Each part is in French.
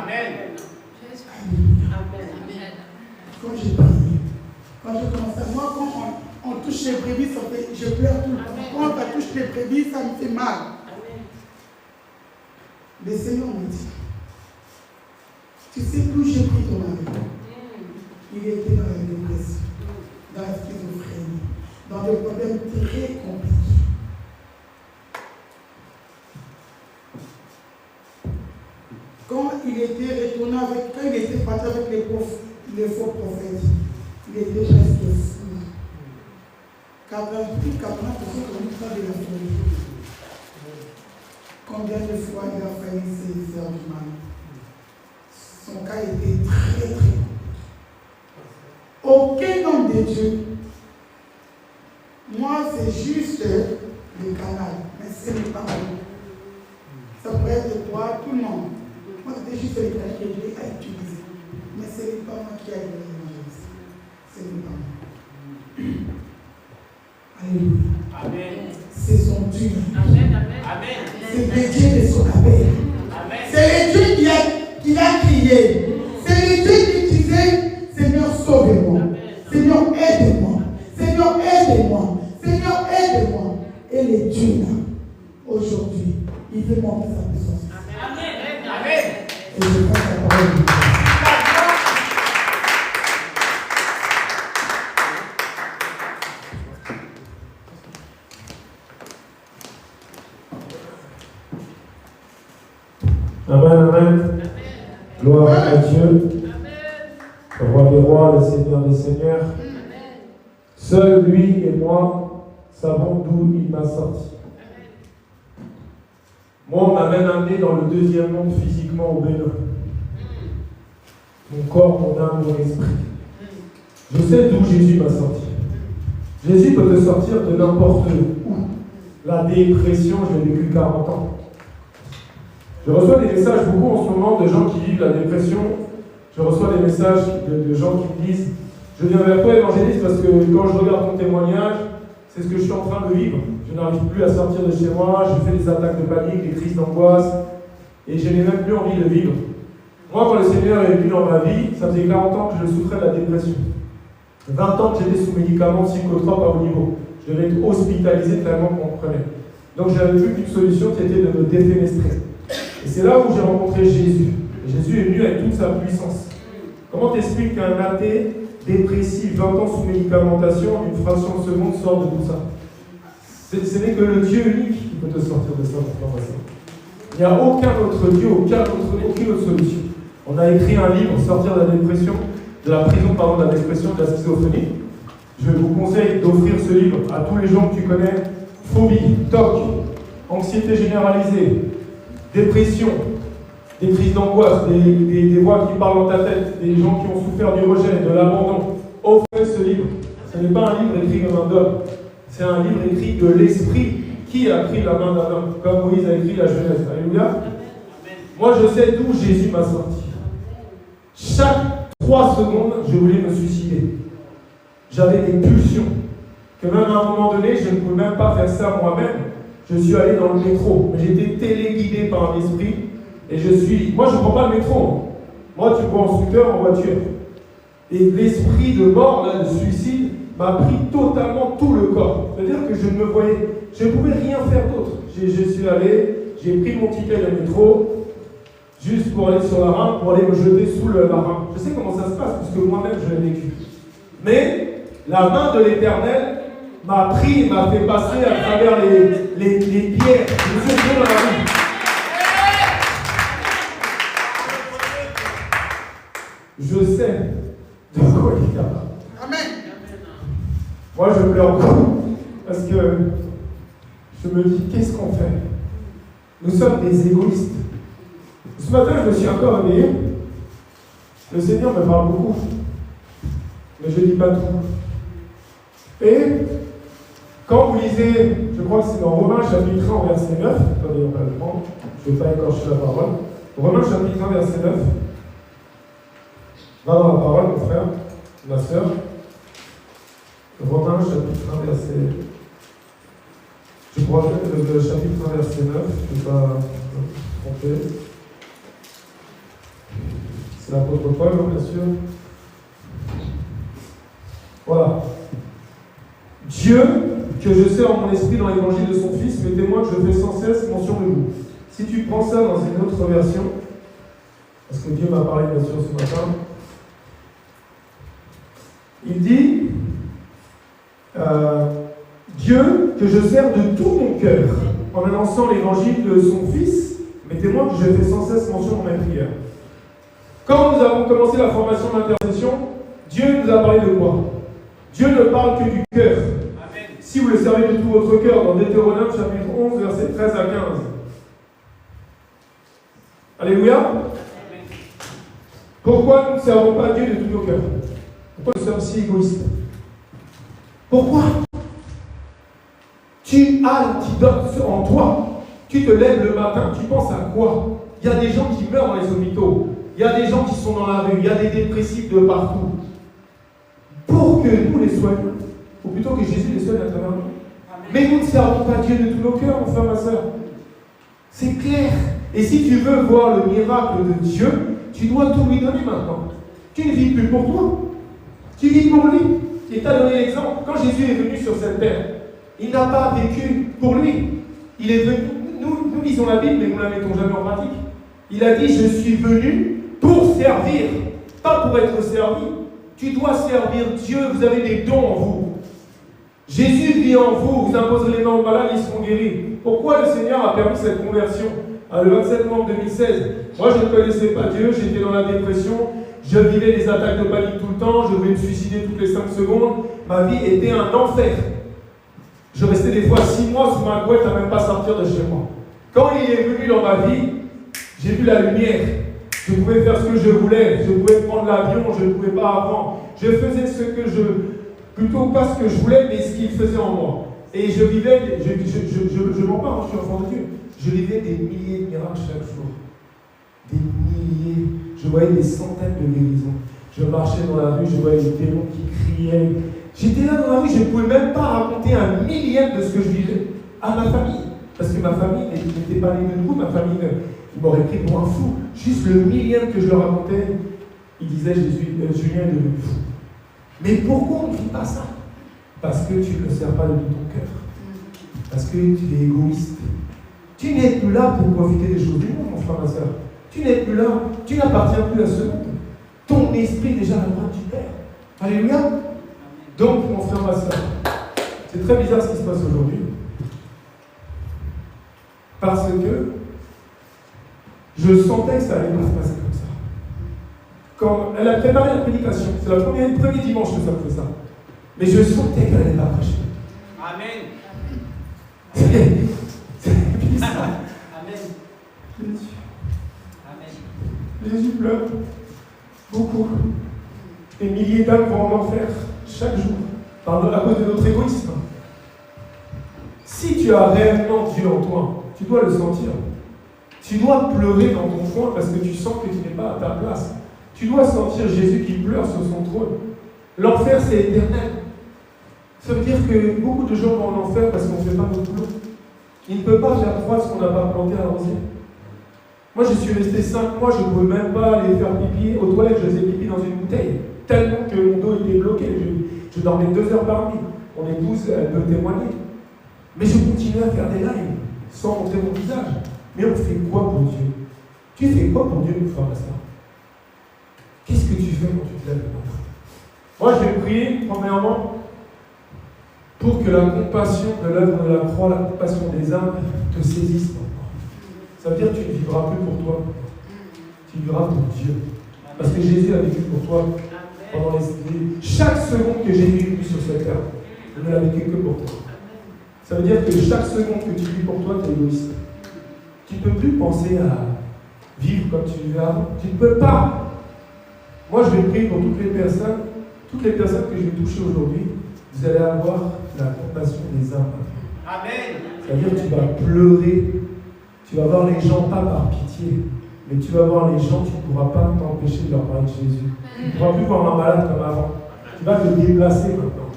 Amen. Quand j'ai prié, quand je commence à moi, quand on touche les brebis, ça fait, je pleure tout le temps. Quand on touche les brebis, ça me fait mal. Le Seigneur me dit, tu sais d'où j'ai pris ton mari? Il était dans la dépression, dans la schizophrénie, dans des problèmes très compliqués. Quand il était retourné quand il était parti avec les faux prophètes, il était presque fou. 80% de la folie. Combien de fois il a failli se faire du mal? Son cas était très très compliqué. Aucun homme de Dieu. Moi, c'est juste le canal, mais ce n'est pas moi. Ça pourrait être toi, tout le monde. Moi, c'était juste le canal que Dieu a utilisé. Mais ce n'est pas moi qui a été l'évangéliste. Ce n'est pas moi. Alléluia. Amen. C'est son Dieu. Amen. Amen. C'est le Dieu de son appel. C'est le Dieu qui a crié. C'est le Dieu qui disait, Seigneur, sauve-moi. Seigneur, aide-moi. Seigneur, aide-moi. Seigneur, aide-moi. Et le Dieu là, aujourd'hui, il veut montrer sa puissance. Amen. Amen. Et je prends sa parole. Amen, amen. Gloire à Dieu. Le roi des rois, le Seigneur des seigneurs. Seul lui et moi savons d'où il m'a sorti. Moi, on m'a même amené dans le deuxième monde physiquement au Bénin. Mon corps, mon âme, mon esprit. Je sais d'où Jésus m'a sorti. Jésus peut te sortir de n'importe où. La dépression, je l'ai vécu 40 ans. Je reçois des messages beaucoup en ce moment de gens qui vivent la dépression. Je reçois des messages de gens qui me disent « Je viens vers toi, évangéliste, parce que quand je regarde ton témoignage, c'est ce que je suis en train de vivre. Je n'arrive plus à sortir de chez moi, je fais des attaques de panique, des crises d'angoisse, et je n'ai même plus envie de vivre. » Moi, quand le Seigneur est venu dans ma vie, ça faisait 40 ans que je souffrais de la dépression. 20 ans que j'étais sous médicaments psychotropes à haut niveau. Je devais être hospitalisé tellement qu'on me prenait. Donc j'avais plus qu'une solution qui était de me défenestrer. Et c'est là où j'ai rencontré Jésus. Et Jésus est venu avec toute sa puissance. Comment t'expliques qu'un athée, dépressif, 20 ans sous médicamentation, en une fraction de seconde sort de tout ça? Ce n'est que le Dieu unique qui peut te sortir de ça, mon frère. Il n'y a aucun autre Dieu, aucune autre solution. On a écrit un livre, Sortir de la dépression, de la prison, de la dépression, de la schizophrénie. Je vous conseille d'offrir ce livre à tous les gens que tu connais. Phobie, TOC, anxiété généralisée, dépression, des crises d'angoisse, des voix qui parlent dans ta tête, des gens qui ont souffert du rejet, de l'abandon. Offrez ce livre. Ce n'est pas un livre écrit comme un d'homme. C'est un livre écrit de l'esprit qui a pris la main d'un homme, comme Moïse a écrit la Genèse. Alléluia. Moi, je sais d'où Jésus m'a sorti. Chaque 3 secondes, je voulais me suicider. J'avais des pulsions. Que même à un moment donné, je ne pouvais même pas faire ça moi-même. Je suis allé dans le métro. Mais j'étais téléguidé par un esprit. Et moi, je ne prends pas le métro. Moi, tu prends en scooter, en voiture. Et l'esprit de mort, là, de suicide, m'a pris totalement tout le corps. C'est-à-dire que je ne pouvais rien faire d'autre. Je suis allé, j'ai pris mon ticket de métro, juste pour aller sur la rampe, pour aller me jeter sous la rampe. Je sais comment ça se passe, puisque moi-même, je l'ai vécu. Mais la main de l'Éternel m'a pris et m'a fait passer à travers les pierres. Je suis dans la rue. Je sais de quoi il est capable. Amen. Moi, je pleure beaucoup parce que je me dis, qu'est-ce qu'on fait? Nous sommes des égoïstes. Ce matin, je me suis encore réveillé. Le Seigneur me parle beaucoup, mais je ne dis pas tout. Et quand vous lisez, je crois que c'est dans Romains chapitre 1 verset 9, attendez, on va le prendre, je ne vais pas écorcher la parole. Romains chapitre 1 verset 9. Va dans la parole, mon frère, ma soeur. Romains chapitre 1 verset. Je crois que le chapitre 1 verset 9, je ne vais pas tromper. C'est l'apôtre Paul, bien sûr. Voilà. Dieu, que je sais en mon esprit dans l'évangile de son Fils, m'est témoin que je fais sans cesse mention de vous. Si tu prends ça dans une autre version, parce que Dieu m'a parlé bien sûr ce matin, il dit Dieu, que je sers de tout mon cœur en annonçant l'évangile de son Fils, m'est témoin que je fais sans cesse mention dans mes prières. Quand nous avons commencé la formation d'intercession, Dieu nous a parlé de quoi? Dieu ne parle que du cœur. Amen. Si vous le servez de tout votre cœur, dans Deutéronome chapitre 11, versets 13 à 15. Alléluia. Amen. Pourquoi nous ne servons pas Dieu de tout nos cœurs? Pourquoi nous sommes si égoïstes? Pourquoi? Tu as l'antidote en toi. Tu te lèves le matin, tu penses à quoi? Il y a des gens qui meurent dans les hôpitaux. Il y a des gens qui sont dans la rue. Il y a des dépressifs de partout. Pour que nous les soignions, ou plutôt que Jésus les soigne à travers nous. Mais nous ne servons pas Dieu de tous nos cœurs, mon frère, ma soeur. C'est clair. Et si tu veux voir le miracle de Dieu, tu dois tout lui donner maintenant. Tu ne vis plus pour toi. Tu vis pour lui. Il t'a donné l'exemple. Quand Jésus est venu sur cette terre, il n'a pas vécu pour lui. Il est venu. Nous lisons la Bible, mais nous ne la mettons jamais en pratique. Il a dit, je suis venu pour servir, pas pour être servi. Tu dois servir Dieu, vous avez des dons en vous. Jésus vit en vous, vous imposerez les mains aux malades, ils seront guéris. Pourquoi le Seigneur a permis cette conversion? Le 27 novembre 2016, moi je ne connaissais pas Dieu, j'étais dans la dépression, je vivais des attaques de panique tout le temps, je voulais me suicider toutes les 5 secondes, ma vie était un enfer. Je restais des fois 6 mois sous ma couette à même pas sortir de chez moi. Quand il est venu dans ma vie, j'ai vu la lumière. Je pouvais faire ce que je voulais, je pouvais prendre l'avion, je ne pouvais pas avant. Je faisais ce que plutôt pas ce que je voulais, mais ce qu'il faisait en moi. Et je vivais, je mens pas, je suis enfant de Dieu. Je vivais des milliers de miracles chaque jour. Des milliers. Je voyais des centaines de guérisons. Je marchais dans la rue, je voyais des démons qui criaient. J'étais là dans la rue, je ne pouvais même pas raconter un millième de ce que je vivais à ma famille. Parce que ma famille n'était pas née de nous, ma famille m'aurait pris pour un fou. Juste le millième que je leur racontais, ils disaient Julien est devenu fou. Mais pourquoi on ne vit pas ça? Parce que tu ne le sers pas de tout ton cœur. Parce que tu es égoïste. Tu n'es plus là pour profiter des choses du monde, mon frère, ma soeur. Tu n'es plus là, tu n'appartiens plus à ce monde. Ton esprit est déjà à la droite du Père. Alléluia. Donc, mon frère, ma soeur, c'est très bizarre ce qui se passe aujourd'hui. Parce que je sentais que ça allait pas se passer comme ça. Quand elle a préparé la prédication, c'est le premier dimanche que ça me fait ça. Mais je sentais qu'elle n'allait pas prêcher. Amen. C'est bizarre. Amen. Jésus pleure beaucoup. Des milliers d'âmes vont en enfer chaque jour à cause de notre égoïsme. Si tu as réellement Dieu en toi, tu dois le sentir. Tu dois pleurer dans ton coin parce que tu sens que tu n'es pas à ta place. Tu dois sentir Jésus qui pleure sur son trône. L'enfer, c'est éternel. Ça veut dire que beaucoup de gens vont en enfer parce qu'on ne fait pas notre boulot. Il ne peut pas faire croître ce qu'on n'a pas planté à rosier. Moi, je suis resté 5 mois, je ne pouvais même pas aller faire pipi. Aux toilettes, je faisais pipi dans une bouteille. Tellement que mon dos était bloqué. Je dormais 2 heures par nuit. Mon épouse, elle peut témoigner. Mais je continuais à faire des lives sans montrer mon visage. Mais on fait quoi pour Dieu? Tu fais quoi pour Dieu, mon frère, ça? Qu'est-ce que tu fais quand tu te lèves le matin? Moi, je vais prier, premièrement, pour que la compassion de l'œuvre de la croix, la compassion des âmes, te saisisse maintenant. Ça veut dire que tu ne vivras plus pour toi. Tu vivras pour Dieu. Parce que Jésus a vécu pour toi pendant chaque seconde que Jésus est venu sur cette terre. Il ne l'a vécu que pour toi. Ça veut dire que chaque seconde que tu vis pour toi, tu es égoïste. Tu ne peux plus penser à vivre comme tu vivais avant. Tu ne peux pas. Moi, je vais prier pour toutes les personnes que je vais toucher aujourd'hui. Vous allez avoir la compassion des âmes. Amen. C'est-à-dire que tu vas pleurer. Tu vas voir les gens, pas par pitié, mais tu vas voir les gens, tu ne pourras pas t'empêcher de leur parler de Jésus. Tu ne pourras plus voir un malade comme avant. Tu vas te déplacer maintenant.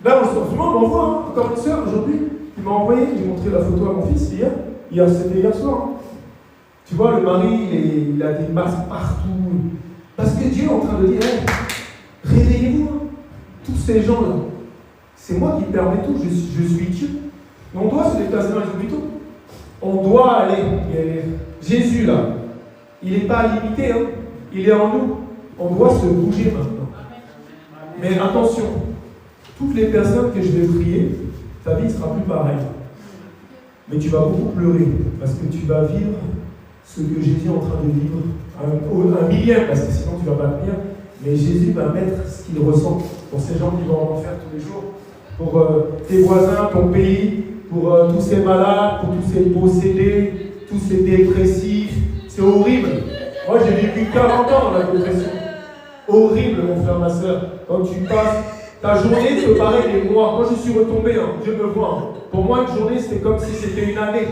Là, en ce moment, on voit encore une sœur aujourd'hui qui m'a envoyé, j'ai montré la photo à mon fils hier, c'était hier soir. Tu vois, le mari, il a des masques partout, que Dieu est en train de dire, hey, réveillez-vous, hein. Tous ces gens-là, c'est moi qui permets tout, je suis Dieu. Mais on doit se déplacer dans les hôpitaux. On doit aller. Jésus, là, il n'est pas limité, hein. Il est en nous. On doit se bouger maintenant. Mais attention, toutes les personnes que je vais prier, ta vie ne sera plus pareille. Mais tu vas beaucoup pleurer, parce que tu vas vivre ce que Jésus est en train de vivre, un millième, parce que sinon tu ne vas pas tenir. Mais Jésus va mettre ce qu'il ressent pour ces gens qui vont en enfer tous les jours, pour tes voisins, ton pays, pour tous ces malades, pour tous ces possédés, tous ces dépressifs. C'est horrible. Moi, j'ai vécu 40 ans dans la dépression. Horrible, mon frère, ma soeur. Quand tu passes, ta journée te paraît des mois. Quand je suis retombé, hein, Dieu me voit. Hein. Pour moi, une journée, c'était comme si c'était une année.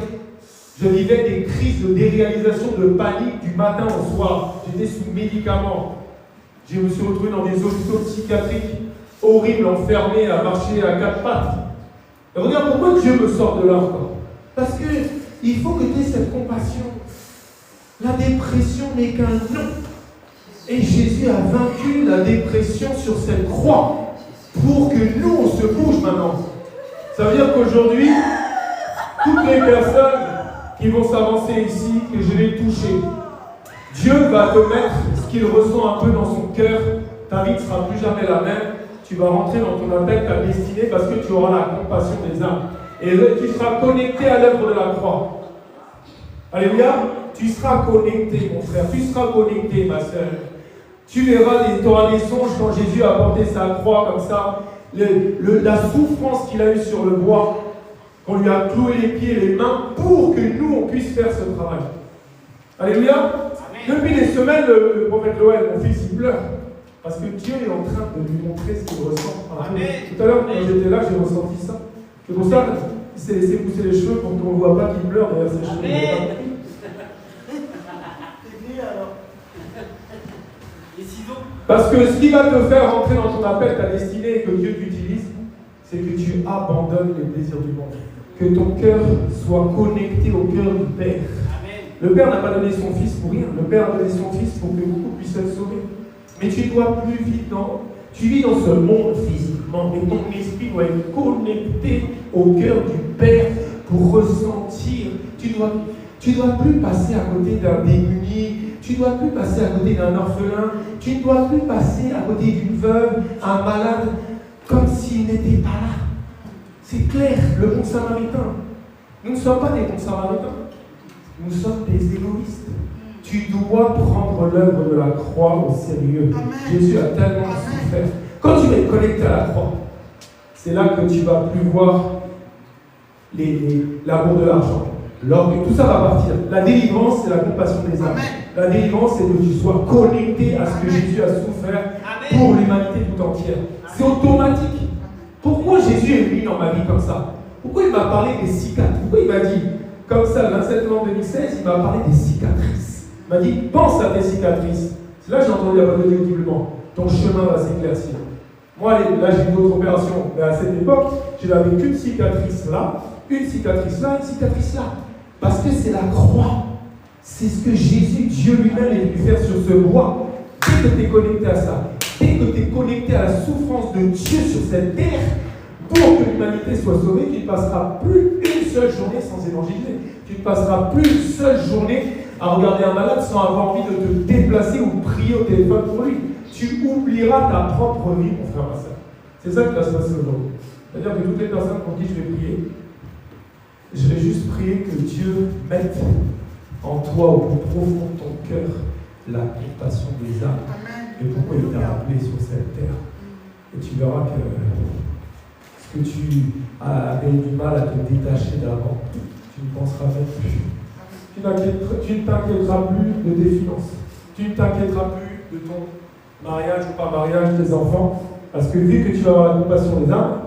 Je vivais des crises de déréalisation, de panique du matin au soir. J'étais sous médicaments. Je me suis retrouvé dans des hôpitaux psychiatriques horribles, enfermé à marcher à quatre pattes. Et regarde pourquoi Dieu me sort de là encore. Parce qu'il faut que tu aies cette compassion. La dépression n'est qu'un nom. Et Jésus a vaincu la dépression sur cette croix pour que nous, on se bouge maintenant. Ça veut dire qu'aujourd'hui, toutes les personnes qui vont s'avancer ici, que je vais toucher, Dieu va te mettre ce qu'il ressent un peu dans son cœur. Ta vie ne sera plus jamais la même. Tu vas rentrer dans ton appel, ta destinée, parce que tu auras la compassion des âmes. Et tu seras connecté à l'œuvre de la croix. Alléluia. Tu seras connecté, mon frère. Tu seras connecté, ma soeur. Tu verras, tu auras des songes quand Jésus a porté sa croix comme ça. La souffrance qu'il a eue sur le bois, qu'on lui a cloué les pieds et les mains pour que nous, on puisse faire ce travail. Alléluia. Amen. Depuis des semaines, le prophète Joël, mon fils, il pleure. Parce que Dieu est en train de lui montrer ce qu'il ressent. Tout à l'heure, quand j'étais là, j'ai ressenti ça. C'est pour ça qu'il s'est laissé pousser les cheveux pour qu'on ne voit pas qu'il pleure derrière ses cheveux. Parce que ce qui va te faire rentrer dans ton appel, ta destinée et que Dieu t'utilise, c'est que tu abandonnes les plaisirs du monde. Que ton cœur soit connecté au cœur du Père. Amen. Le Père n'a pas donné son Fils pour rien. Le Père a donné son Fils pour que beaucoup puissent être sauvés. Mais tu dois plus vivre tu vis dans ce monde physiquement, mais ton esprit doit être connecté au cœur du Père pour ressentir. Tu dois plus passer à côté d'un démuni. Tu ne dois plus passer à côté d'un orphelin. Tu ne dois plus passer à côté d'une veuve, un malade, comme s'il n'était pas là. C'est clair, le bon samaritain. Nous ne sommes pas des bons samaritains. Nous sommes des égoïstes. Tu dois prendre l'œuvre de la croix au sérieux. Amen. Jésus a tellement souffert. Quand tu vas être connecté à la croix, c'est là que tu vas plus voir l'amour de l'argent. L'orgueil, tout ça va partir. La délivrance, c'est la compassion des âmes. La délivrance, c'est que tu sois connecté à ce que Jésus a souffert pour l'humanité tout entière. C'est automatique. Pourquoi Jésus est venu dans ma vie comme ça? Pourquoi il m'a parlé des cicatrices? Pourquoi il m'a dit, comme ça, le 27 novembre 2016, il m'a parlé des cicatrices. Il m'a dit, pense à tes cicatrices. C'est là que j'ai entendu la parole de Dieu audiblement. Ton chemin va s'éclaircir. Moi, là, j'ai eu d'autres opérations. Mais à cette époque, je n'avais qu'une cicatrice là, une cicatrice là, une cicatrice là. Parce que c'est la croix. C'est ce que Jésus, Dieu lui-même, est venu faire sur ce bois. Dès que tu es connecté à ça, dès que tu es connecté à la souffrance de Dieu sur cette terre, pour que l'humanité soit sauvée, tu ne passeras plus une seule journée sans évangéliser. Tu ne passeras plus une seule journée à regarder un malade sans avoir envie de te déplacer ou prier au téléphone pour lui. Tu oublieras ta propre vie, mon frère, ma soeur. C'est ça qui va se passer aujourd'hui. C'est-à-dire que toutes les personnes qui ont dit je vais prier, je vais juste prier que Dieu mette en toi, au plus profond de ton cœur, la compassion des âmes. Et pourquoi il t'a appelé sur cette terre. Et tu verras que ce que tu avais du mal à te détacher d'avant, tu ne penseras même plus. Tu ne t'inquiéteras plus de tes finances. Tu ne t'inquiéteras plus de ton mariage ou pas mariage, des enfants. Parce que vu que tu vas avoir la compassion des âmes,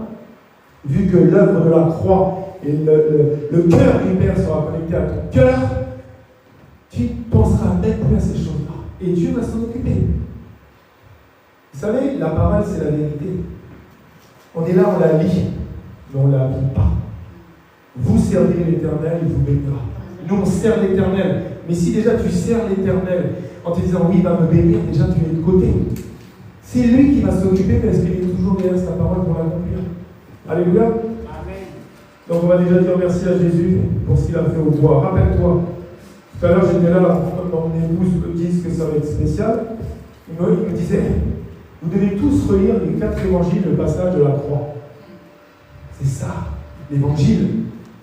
vu que l'œuvre de la croix et le cœur du Père sera connecté à ton cœur, tu ne penseras même plus à ces choses-là. Et Dieu va s'en occuper. Vous savez, la parole, c'est la vérité. On est là, on la lit, mais on ne la vit pas. Vous servez l'Éternel, il vous bénira. Nous, on sert l'Éternel. Mais si déjà tu sers l'Éternel, en te disant oui, il va me bénir, déjà tu es de côté. C'est lui qui va s'occuper parce qu'il est toujours derrière sa parole pour l'accomplir. Alléluia. Amen. Donc on va déjà dire merci à Jésus pour ce qu'il a fait au bois. Rappelle-toi, tout à l'heure j'étais là, quand mon épouse me dit que ça va être spécial. Il me disait, vous devez tous relire les 4 évangiles, le passage de la croix. C'est ça, l'évangile.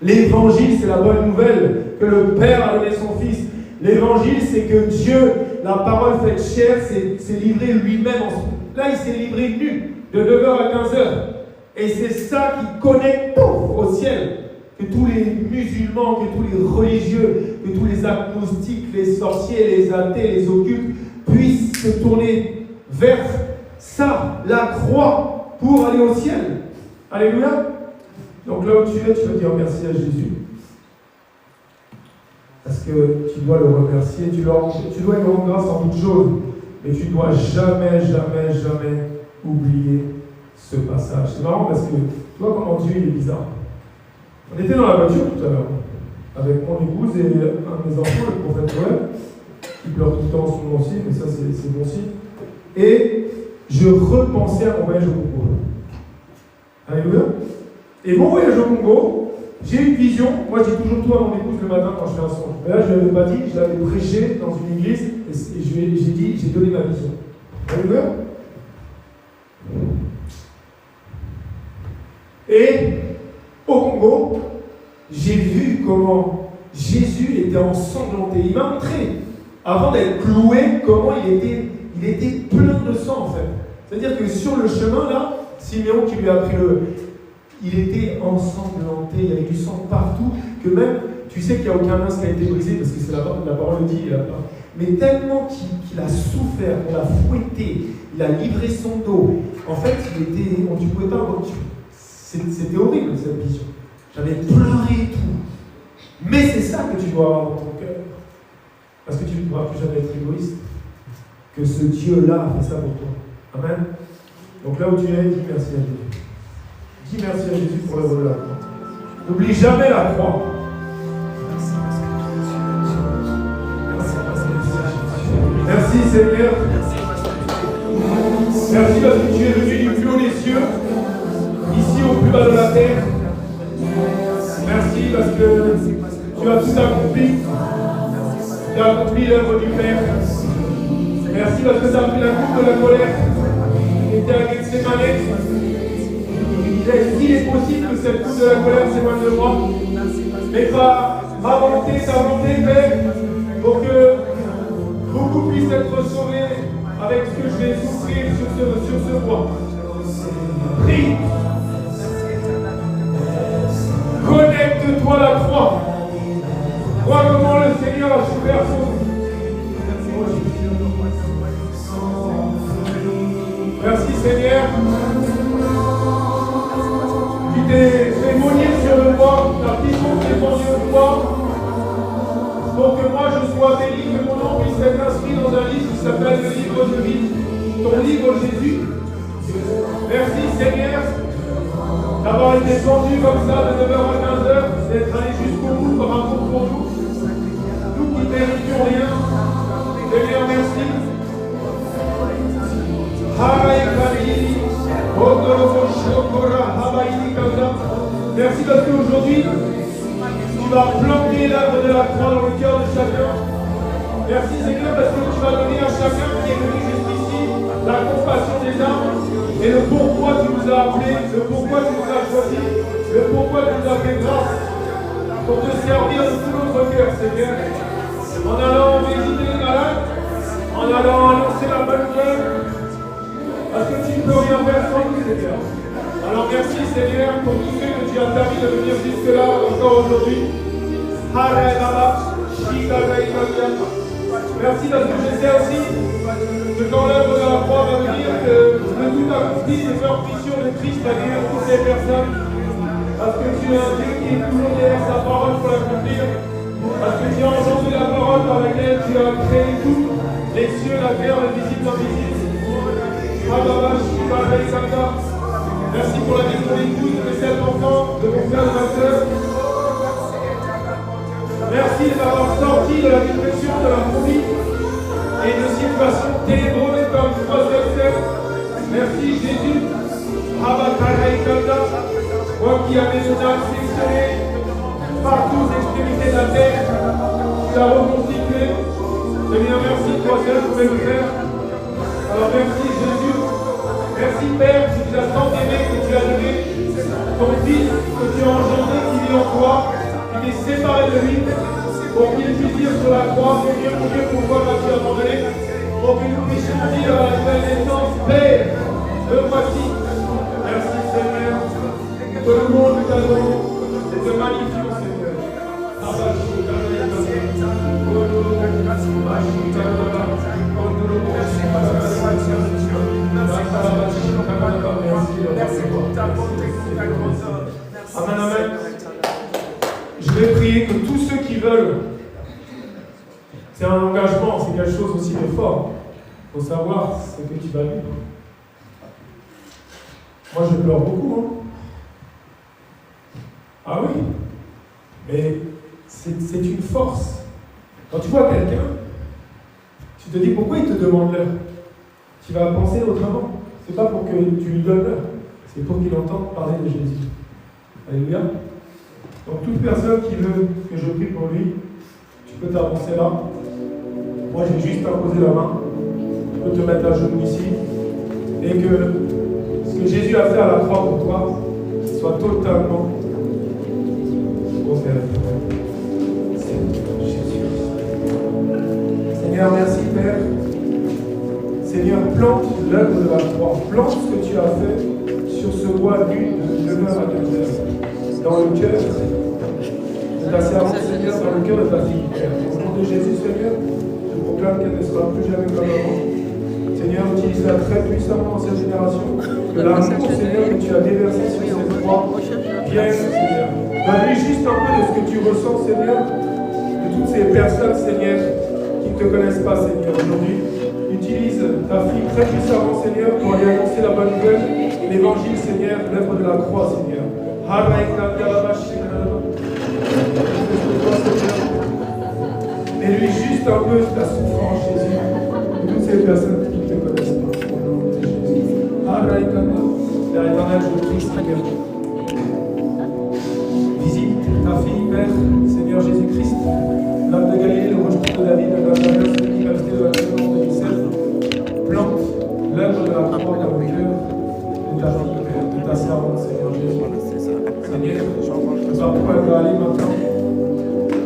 L'évangile, c'est la bonne nouvelle que le Père a donné son Fils. L'évangile, c'est que Dieu, la parole faite chair, s'est livré lui-même. Là, il s'est livré nu, de 9h à 15h. Et c'est ça qui connecte au ciel. Que tous les musulmans, que tous les religieux, que tous les agnostiques, les sorciers, les athées, les occultes puissent se tourner vers ça, la croix, pour aller au ciel. Alléluia. Donc là où tu es, tu vas dire merci à Jésus. Parce que tu dois le remercier, tu dois lui rendre grâce en toutes choses. Mais tu ne dois jamais, jamais, jamais oublier ce passage. C'est marrant parce que tu vois comment Dieu il est bizarre. On était dans la voiture tout à l'heure, avec mon épouse et un de mes enfants, le prophète Joël, qui pleure tout le temps sur mon signe, mais ça c'est bon signe. Et je repensais à mon voyage au Congo. Alléluia. Et mon voyage au Congo, j'ai une vision. Moi, je dis toujours tout à mon épouse le matin quand je fais un son. Mais là, je ne l'avais pas dit, je l'avais prêché dans une église et j'ai donné ma vision. Alléluia. Et au Congo, j'ai vu comment Jésus était ensanglanté. Il m'a montré, avant d'être cloué, comment il était plein de sang en fait. C'est-à-dire que sur le chemin là, Siméon qui lui a pris il était ensanglanté, il y avait du sang partout, que même, tu sais qu'il n'y a aucun os qui a été brisé, parce que c'est la parole dit, mais tellement qu'il a souffert, on l'a fouetté, il a livré son dos. En fait, tu pouvais pas, c'était horrible cette vision. J'avais pleuré et tout. Mais c'est ça que tu dois avoir dans ton cœur. Parce que tu ne pourras plus jamais être égoïste. Que ce Dieu-là a fait ça pour toi. Amen. Donc là où tu es, dis merci à Jésus. Dis merci à Jésus pour l'œuvre de la croix. N'oublie jamais la croix. Merci Seigneur. Merci parce que tu es venu du plus haut des cieux, ici au plus bas de la terre. Merci parce que tu as tout accompli. Tu as accompli l'œuvre du Père. Merci parce que tu as pris la coupe de la colère qui était à Gethsémane. S'il est possible que cette coupe de la colère s'éloigne de moi, mais pas ma volonté, ta volonté, Père, pour que beaucoup puissent être sauvés avec ce que je vais souffrir sur ce bois. Prie. Connecte-toi à la croix. Vois comment le Seigneur a souffert pour nous. Merci Seigneur. Tu t'es fait mourir sur le bois, ta puissance est pendue au bois, pour que moi je sois béni, que mon nom puisse être inscrit dans un livre qui s'appelle le livre de vie, ton livre Jésus. Merci Seigneur d'avoir été pendu comme ça de 9h à 15h, d'être allé jusqu'au bout par amour pour nous. Nous qui ne méritions rien, Seigneur, merci. Merci parce qu'aujourd'hui, tu vas planter l'œuvre de la croix dans le cœur de chacun. Merci Seigneur parce que tu vas donner à chacun qui est venu jusqu'ici la compassion des âmes et le pourquoi tu nous as appelés, le pourquoi tu nous as choisis, le pourquoi tu nous as fait grâce pour te servir de tout notre cœur, Seigneur. En allant visiter les malades, en allant annoncer la bonne nouvelle, parce que tu ne peux rien faire sans nous, Seigneur. Alors merci Seigneur pour tout ce que tu as permis de venir jusque-là encore aujourd'hui. Merci parce que je sais aussi que quand l'œuvre de la croix va venir, que le tout accompli de faire mission de Christ à guérir toutes ces personnes. Parce que tu es un Dieu qui est toujours derrière sa parole pour l'accomplir. Parce que tu as entendu la parole par laquelle tu as créé tout, les cieux, la terre, le visible, l'invisible. Merci pour la vie de mon épouse, de mes 7 enfants, de mon frère, de ma soeur. Merci de m'avoir sorti de la dépression, de la folie et Jésus. Moi qui avais une âme sectionnée partout aux extrémités de la terre, tu l'as reconstitué. Seigneur, merci, toi seul pouvais le faire. Alors merci Jésus. Merci Père, que tu as tant aimé, que tu as donné ton Fils, que tu as engendré, qui vit en toi, qui t'est séparé de lui, pour qu'il puisse dire sur la croix, mon Dieu, pourquoi m'as-tu abandonné? Pour que nous puissions dire à la nouvelle naissance, Père, me voici. Merci Seigneur. Que le monde nous t'adore et te magnifions Seigneur. Amen, amen. Je vais prier que tous ceux qui veulent, c'est un engagement, c'est quelque chose aussi de fort. Il faut savoir ce que tu vas vivre. Moi, je pleure beaucoup. Hein. Ah oui, mais c'est une force. Quand tu vois quelqu'un, tu te dis pourquoi il te demande l'heure. Tu vas penser autrement. C'est pas pour que tu lui donnes l'heure, c'est pour qu'il entende parler de Jésus. Alléluia. Donc toute personne qui veut que je prie pour lui, tu peux t'avancer là. Moi j'ai juste imposé la main. Tu peux te mettre à genoux ici. Et que ce que Jésus a fait à la croix pour toi soit totalement offert. Seigneur, merci Père. Seigneur, plante l'œuvre de la croix. Plante ce que tu as fait sur ce bois nu de demeure à Quimper. Dans le cœur de ta servante, Seigneur, dans le cœur de ta fille, Père. Au nom de Jésus, Seigneur, je proclame qu'elle ne sera plus jamais comme avant. Seigneur, utilise-la très puissamment dans cette génération. Que l'amour, Seigneur, que tu as déversé sur cette croix vienne, Seigneur. Donne-lui juste un peu de ce que tu ressens, Seigneur, de toutes ces personnes, Seigneur, qui ne te connaissent pas, Seigneur, aujourd'hui. Utilise ta fille très puissamment, Seigneur, pour aller annoncer la bonne nouvelle, l'évangile, Seigneur, l'œuvre de la croix, Seigneur. Mets-lui juste un peu ta souffrance, Jésus, de toutes ces personnes qui ne te connaissent pas. Au nom de Jésus. Père éternel, je prie, Seigneur. Visite ta fille, Père, Seigneur Jésus-Christ, l'homme de Galilée, le rejeté de David, de Nazareth, celui qui va rester de la maison en 2016. Plante l'œuvre de la croix dans le cœur de ta fille, Père, de ta servante, Seigneur Jésus. Seigneur, je sais pas pourquoi elle va aller maintenant.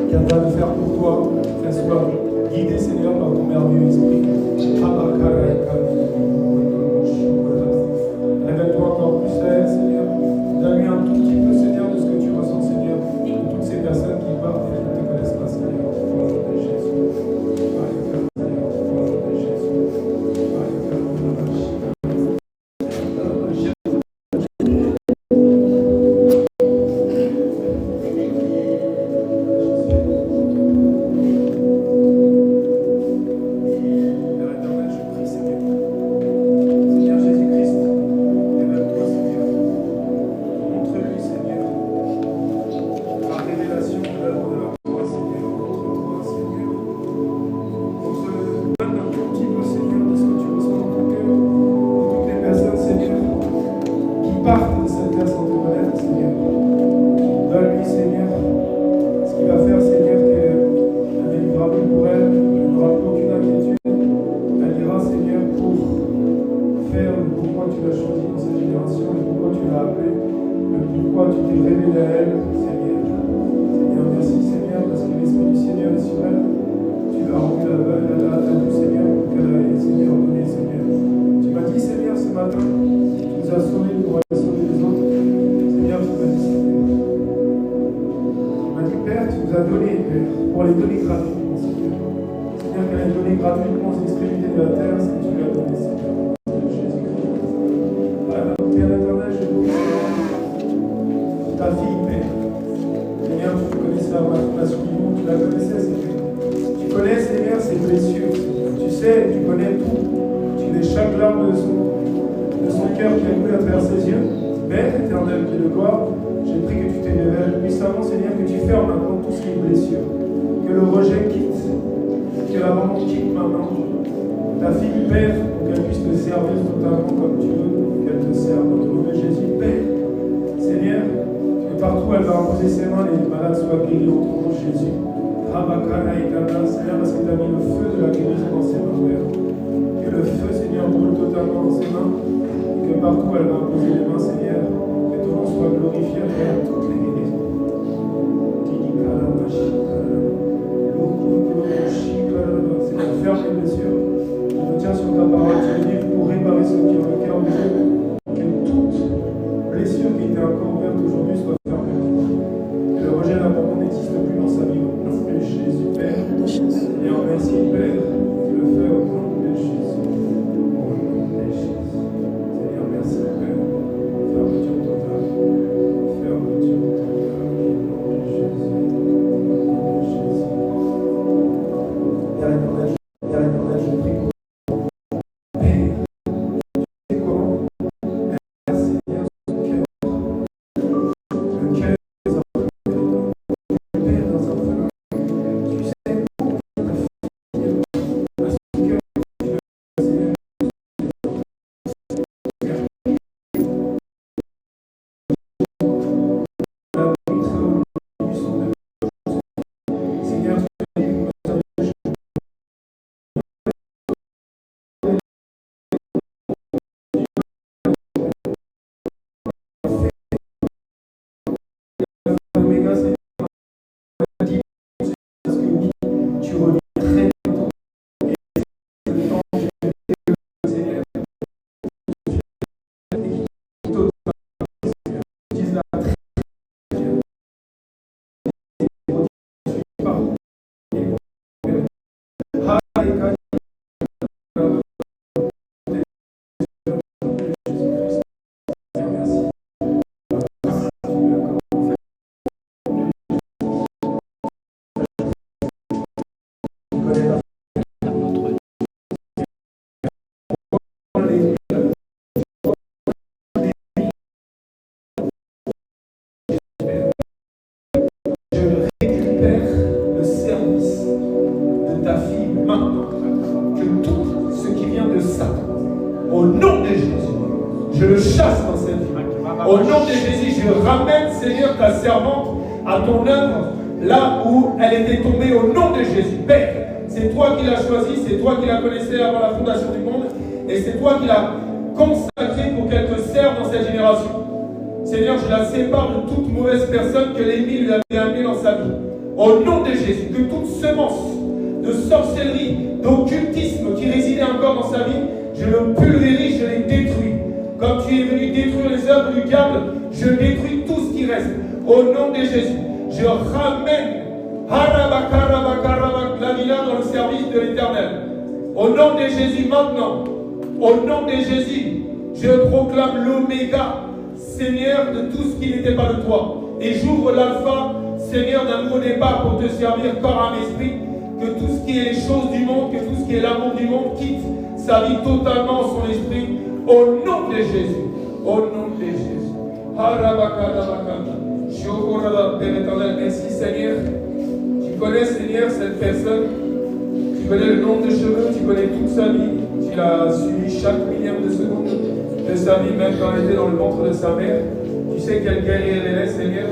Qu'elle va le faire pour toi, qu'elle soit guidée, Seigneur, par ton merveilleux esprit. Révèle-toi encore plus à elle, Seigneur. Donne-lui un tout petit peu, Seigneur, de ce que tu ressens, Seigneur, de toutes ces personnes qui partent et qui ne te connaissent pas, Seigneur. Au nom de Jésus. servir totalement comme tu veux, qu'elle te serve. Au nom de Jésus, Père, Seigneur, que partout elle va imposer ses mains, les malades soient guéris au nom de Jésus. Seigneur, parce que tu as mis le feu de la guérison dans ses mains, Père. Que le feu, Seigneur, brûle totalement dans ses mains. Et que partout elle va imposer les mains, Seigneur, que ton nom soit glorifié, Père, toutes les guérisons. Seigneur, ferme les blessures. Je me tiens sur ta parole. Tu es venu pour réparer ceux qui ont le cœur brisé. Que toute blessure qui était encore ouverte aujourd'hui soit fermée. Que le rejet d'abandon n'existe plus dans sa vie. Au nom de Jésus, Père. Et en merci, Père. Tu le fais au nom de Jésus. Au nom de Jésus. Seigneur, merci, Père. Fermeture totale. Fermeture totale. Au nom de Jésus. Au nom de Jésus, je le chasse dans cette vie. Au nom de Jésus, je ramène, Seigneur, ta servante à ton œuvre, là où elle était tombée, au nom de Jésus. Père, c'est toi qui l'as choisie, c'est toi qui la connaissais avant la fondation du monde, et c'est toi qui l'as consacrée pour qu'elle te serve dans cette génération. Seigneur, je la sépare de toute mauvaise personne que l'ennemi lui avait amenée dans sa vie. Au nom de Jésus, que toute semence de sorcellerie, d'occultisme qui résidait encore dans sa vie, je le pulvérise, je les détruis. Comme tu es venu détruire les œuvres du diable, je détruis tout ce qui reste. Au nom de Jésus, je ramène Lavina dans le service de l'Éternel. Au nom de Jésus maintenant, au nom de Jésus, je proclame l'oméga, Seigneur, de tout ce qui n'était pas de toi. Et j'ouvre l'alpha, Seigneur, d'un nouveau départ pour te servir corps, âme, esprit. Que tout ce qui est les choses du monde, que tout ce qui est l'amour du monde quitte sa vie totalement, son esprit, au nom de Jésus. Au nom de Jésus. Père éternel, merci Seigneur. Tu connais, Seigneur, cette personne. Tu connais le nombre de cheveux, tu connais toute sa vie. Tu l'as suivi chaque millième de seconde de sa vie, même quand elle était dans le ventre de sa mère. Tu sais quelle guerrière elle est, Seigneur.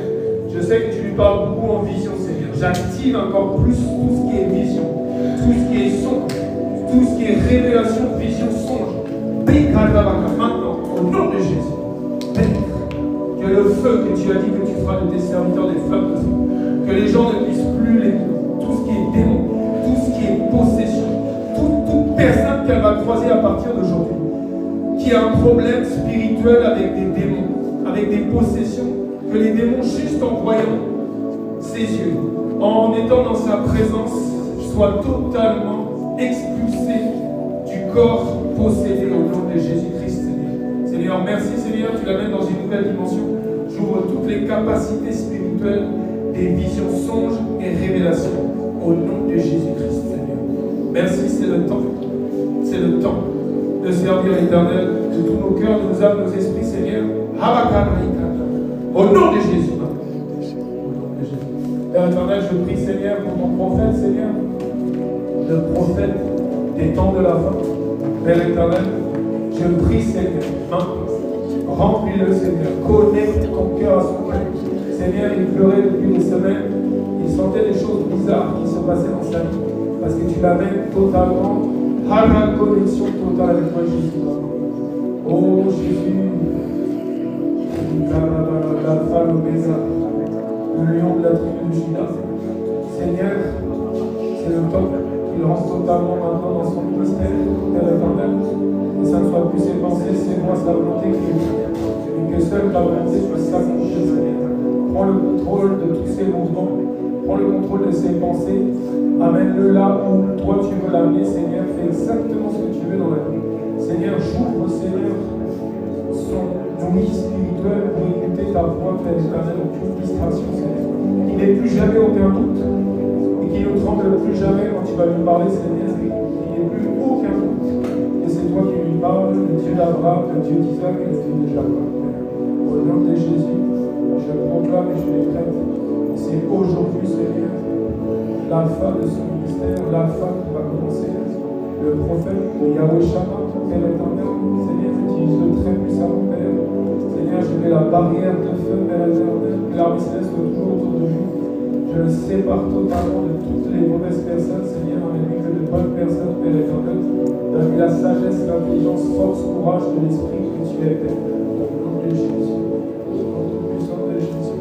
Je sais que tu lui parles beaucoup en vision, Seigneur. J'active encore plus tout ce qui est vision, tout ce qui est son, tout ce qui est révélation, vision, songe. Maintenant, au nom de Jésus, Père, que le feu que tu as dit que tu feras de tes serviteurs des flammes de feu, que les gens ne puissent plus les tout ce qui est démon, tout ce qui est possession, toute personne qu'elle va croiser à partir d'aujourd'hui, qui a un problème spirituel avec des démons, avec des possessions, que les démons, juste en voyant ses yeux, en étant dans sa présence, soient totalement expulsés du corps possédé au nom de Jésus-Christ, Seigneur. Seigneur, merci Seigneur, tu l'amènes dans une nouvelle dimension. J'ouvre toutes les capacités spirituelles, des visions, songes et révélations au nom de Jésus-Christ, Seigneur. Merci, c'est le temps. C'est le temps de servir l'Éternel de tous nos cœurs, de nos âmes, nos esprits, Seigneur. Au nom de Jésus. Père éternel, je prie, Seigneur, pour ton prophète, Seigneur, le prophète des temps de la fin. Père éternel, Je prie, Seigneur, maintenant, remplis-le, Seigneur, connecte ton cœur à son cœur. Seigneur, il pleurait depuis des semaines, il sentait des choses bizarres qui se passaient dans sa vie, parce que tu l'amènes totalement à la connexion totale avec toi, Jésus. Oh Jésus, l'alpha, l'oméga, le lion de la tribu de Juda. Seigneur, c'est le temps qu'il rentre totalement maintenant dans son ministère, Père éternel. Et ça ne soit plus ses pensées, c'est moi sa volonté qui est et que seule ta volonté soit s'accomplir, Seigneur. Prends le contrôle de tous ses mouvements, prends le contrôle de ses pensées, amène-le là où toi tu veux l'amener, Seigneur. Fais exactement ce que tu veux dans la vie. Seigneur, j'ouvre, Seigneur, son ouïe spirituelle pour écouter ta voix, Père éternel, aucune distraction, Seigneur. Qu'il n'ait plus jamais aucun doute et qu'il ne tremble plus jamais quand tu vas lui parler, Seigneur. Qu'il n'ait plus aucun doute. Et c'est toi qui lui parles, le Dieu d'Abraham, le Dieu d'Isaac et le Dieu de Jacob. Au nom de Jésus, je proclame et je décrète. C'est aujourd'hui, Seigneur, l'alpha de son ministère, l'alpha qui va commencer. Le prophète de Yahweh Shammah, Père éternel, Seigneur, utilise-le très puissamment, Père. Seigneur, je mets la barrière de feu, Père éternel, que l'armée céleste soit toujours autour de lui. Je le sépare totalement de toutes les mauvaises personnes, Seigneur, avec lui que de bonnes personnes, Père éternel. Donne-lui la sagesse, l'intelligence, force, courage de l'esprit que tu es, Père. Au nom de Jésus. Au nom tout-puissant de Jésus.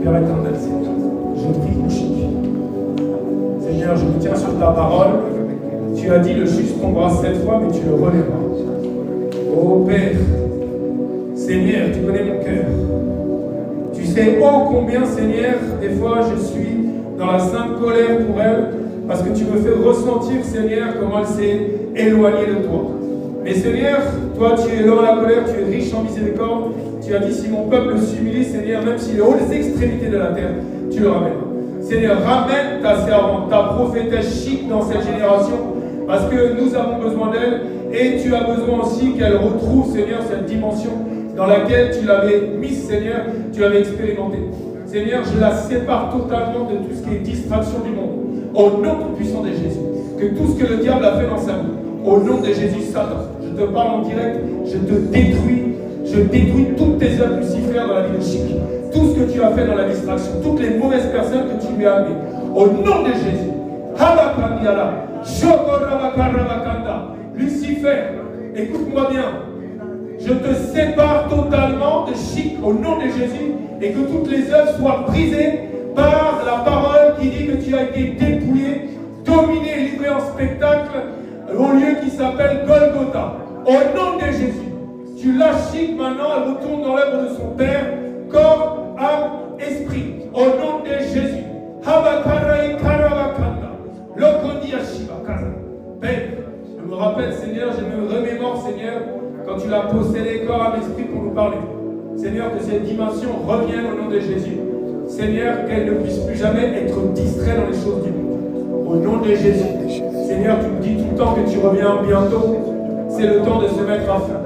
Père éternel, Seigneur, je prie pour Chic. Seigneur, je me tiens sur ta parole. Tu as dit le juste tombera 7 fois, mais tu le relèveras. Oh Père, Seigneur, tu connais mon cœur. Tu sais ô combien, Seigneur, des fois je suis dans la sainte colère pour elle, parce que tu me fais ressentir, Seigneur, comment elle s'est éloignée de toi. Mais Seigneur, toi tu es lent à la colère, tu es riche en miséricorde. Tu as dit, si mon peuple s'humilie, Seigneur, même s'il est aux extrémités de la terre, tu le ramènes. Seigneur, ramène ta servante, ta prophétesse Chic dans cette génération, parce que nous avons besoin d'elle, et tu as besoin aussi qu'elle retrouve, Seigneur, cette dimension dans laquelle tu l'avais mise, Seigneur, tu l'avais expérimentée. Seigneur, je la sépare totalement de tout ce qui est distraction du monde, au nom tout-puissant de Jésus. Que tout ce que le diable a fait dans sa vie, au nom de Jésus, Satan, je te parle en direct, je détruis toutes tes œuvres, Lucifer, dans la vie de Chic. Tout ce que tu as fait dans la distraction, toutes les mauvaises personnes que tu lui as amenées, au nom de Jésus. Lucifer, écoute-moi bien. Je te sépare totalement de Chic au nom de Jésus et que toutes les œuvres soient brisées par la parole qui dit que tu as été dépouillé, dominé et livré en spectacle au lieu qui s'appelle Golgotha. Au nom de Jésus, tu lâches Chic maintenant, elle retourne dans l'œuvre de son Père, corps, âme, esprit. Au nom de Jésus. Père, je me rappelle, Seigneur, je me remémore, Seigneur, quand tu l'as possédé corps, âme, esprit pour nous parler. Seigneur, que cette dimension revienne au nom de Jésus. Seigneur, qu'elle ne puisse plus jamais être distraite dans les choses du monde. Au nom de Jésus. Seigneur, tu me dis tout le temps que tu reviens bientôt. C'est le temps de se mettre à fond.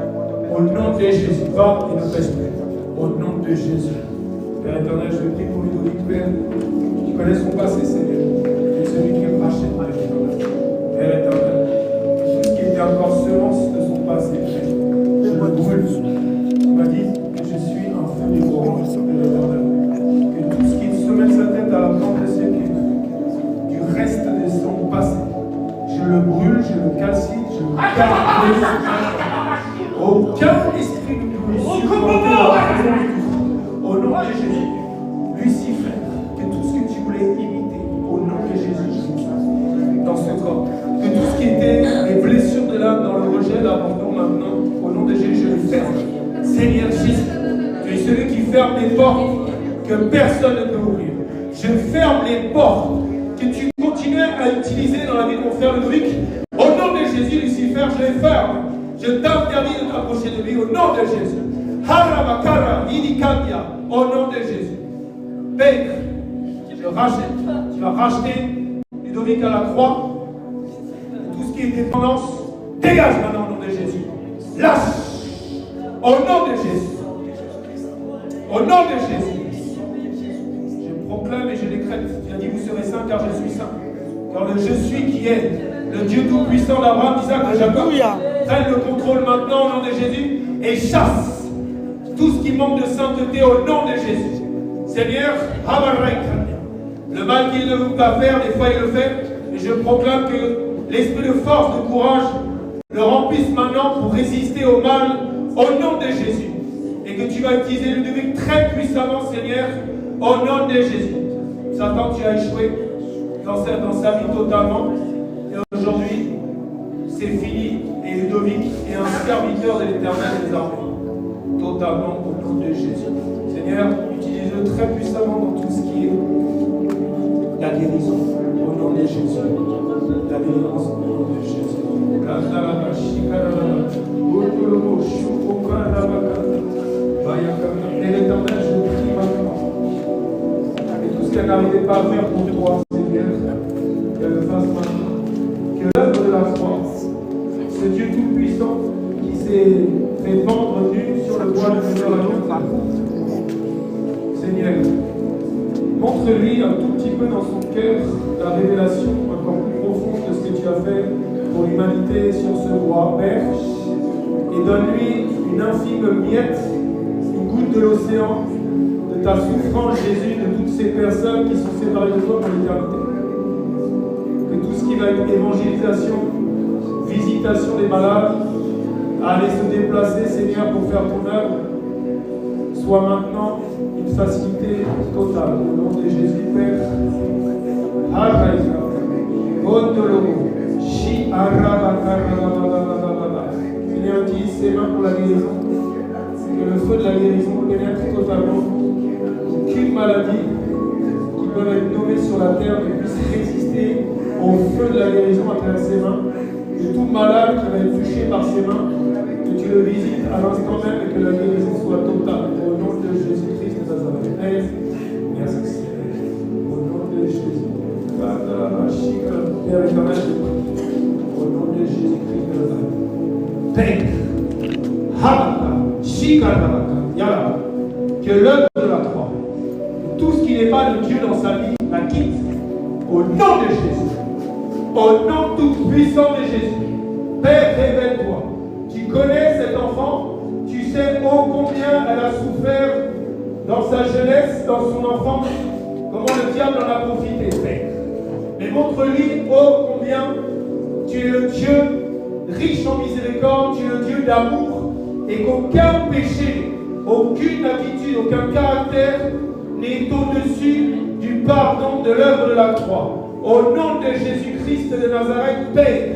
Au nom de Jésus, va et ne pêche plus. Au nom de Jésus. Père éternel, je prie pour Ludovic, Père, qui connaît son passé, Seigneur. Et celui qui est racheté, Père éternel. Père éternel, tout ce qui était encore semence de son passé, je le brûle. Tu m'as dit que je suis un feu dévorant, Père éternel. Que tout ce qui se met sa tête à la plante de ses pieds, du reste de son passé, je le brûle, je le calcine, je le garde. Aucun esprit ne peut supporter la au nom de Jésus. Lucifer, que tout ce que tu voulais imiter, au nom de Jésus, dans ce corps, que tout ce qui était les blessures de l'âme dans le rejet, l'abandon maintenant, au nom de Jésus, je le ferme. Seigneur Jésus, tu es celui qui ferme les portes que personne ne peut ouvrir. Je ferme les portes que tu continues à utiliser dans la vie de mon frère Ludovic. Au nom de Jésus, Lucifer, je les ferme. Je t'interdis de t'approcher de lui au nom de Jésus. Harabakara, Idikandia, au nom de Jésus. Père, je rachète. Tu as racheté Ludovic à la croix. Tout ce qui est dépendance, dégage maintenant au nom de Jésus. Lâche. Au nom de Jésus. Au nom de Jésus. Je proclame et je décrète. Tu as dit, vous serez saints car je suis saint. Car le je suis qui est le Dieu tout-puissant d'Abraham, d'Isaac, de Jacob, Alléluia. prenne le contrôle maintenant au nom de Jésus et chasse tout ce qui manque de sainteté au nom de Jésus. Seigneur, le mal qu'il ne veut pas faire, des fois il le fait, et je proclame que l'esprit de force, de courage, le remplisse maintenant pour résister au mal au nom de Jésus. Et que tu vas utiliser Ludovic très puissamment, Seigneur, au nom de Jésus. Satan, tu as échoué dans sa vie totalement. Et aujourd'hui, c'est fini. Et Ludovic est un serviteur de l'Éternel des armées. Totalement au nom de Jésus. Seigneur, utilise-le très puissamment dans tout ce qui est la guérison. Au nom de Jésus. La délivrance au nom de Jésus. Et l'Éternel, je prie maintenant. Et tout ce qu'elle n'arrivait pas à faire pour toi, Seigneur, qu'elle le fasse maintenant. Que l'œuvre de la croix, ce Dieu tout-puissant qui s'est fait vendre nu sur le bois de Seigneur, Seigneur, montre-lui un tout petit peu dans son cœur la révélation encore plus profonde de ce que tu as fait pour l'humanité sur ce bois, Père, et donne-lui une infime miette, une goutte de l'océan, de ta souffrance, Jésus, de toutes ces personnes qui sont séparées de toi pour l'éternité. Que tout ce qui va être évangélisation, visitation des malades, aller se déplacer, Seigneur, pour faire ton œuvre, soit maintenant une facilité totale. Au nom de Jésus, Père. Seigneur, utilise ses mains pour la guérison. Que le feu de la guérison pénètre totalement. Aucune maladie qui peut être nommée sur la terre ne puisse résister au feu de la guérison à travers ses mains. Que tout malade qui va être touché par ses mains, que tu le visites à l'instant même et que la guérison soit totale. Au nom de Jésus-Christ de Nazareth. Merci Seigneur. Au nom de Jésus. Père éternel, au nom de Jésus-Christ de Nazareth. Père, que l'œuvre de la croix, tout ce qui n'est pas de Dieu dans sa vie, la quitte. Au nom de Jésus. Au nom tout puissant de Jésus. Père, révèle-toi. Tu connais cet enfant. Tu sais ô combien elle a souffert dans sa jeunesse, dans son enfance. Comment le diable en a profité, Père. Mais montre-lui ô combien tu es le Dieu riche en miséricorde, tu es le Dieu d'amour, et qu'aucun péché, aucune attitude, aucun caractère n'est au-dessus du pardon de l'œuvre de la croix. Au nom de Jésus-Christ de Nazareth, Père.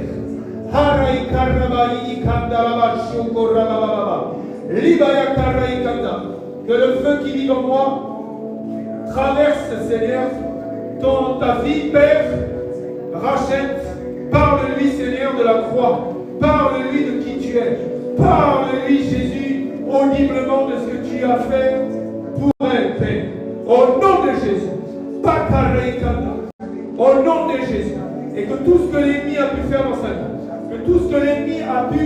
Que le feu qui vit en moi traverse, Seigneur, ta vie, Père. Rachète, parle-lui, Seigneur, de la croix. Parle-lui de qui tu es. Parle-lui, Jésus, audiblement de ce que tu as fait pour elle, Père. Au nom de Jésus. Au nom de Jésus. Et que tout ce que l'ennemi a pu faire dans sa vie, que tout ce que l'ennemi a pu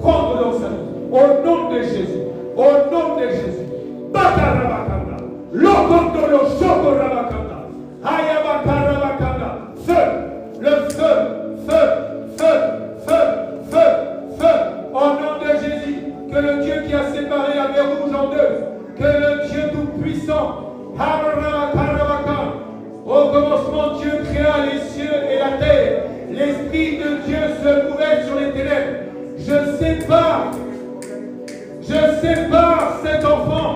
prendre dans sa vie, au nom de Jésus. Au nom de Jésus. Bakarabakanda. Lokondolo Shokorabakanda. Hayabakarabakanda. Feu. Le feu. Feu. Feu. Feu. Feu. Feu. Au nom de Jésus. Que le Dieu qui a séparé la mer Rouge en deux, que le Dieu tout-puissant, au commencement, Dieu créa les cieux et la terre. L'Esprit de Dieu se mouvait sur les ténèbres. Je sépare cet enfant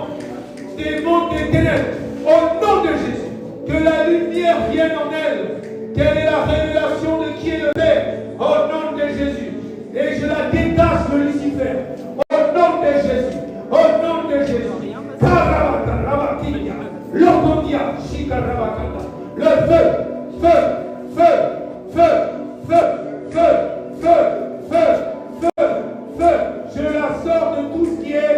des mondes des ténèbres. Au nom de Jésus, que la lumière vienne en elle. Quelle est la révélation de qui est le Père? Au nom de Jésus. Et je la détache de Lucifer. Au nom de Jésus. Au nom de Jésus. Lokondia, Shikarabakanda. Le feu, feu, feu, feu, feu, feu, feu, feu, feu, feu. Je la sors de tout ce qui est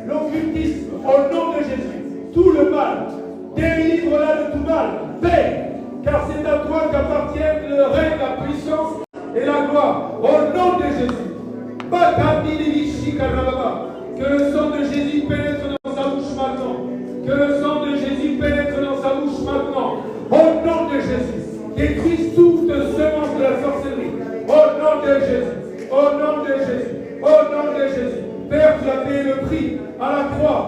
l'occultisme. Au nom de Jésus. Tout le mal. Délivre-la de tout mal. Paix. Car c'est à toi qu'appartiennent le règne, la puissance et la gloire. Au nom de Jésus. Que le sang de Jésus pénètre dans sa bouche maintenant. Que le sang de Jésus pénètre dans sa bouche maintenant. Au nom de Jésus. Détruis toute semence de la sorcellerie. de Jésus. Au nom de Jésus. Au nom de Jésus. Père, tu as payé le prix à la croix.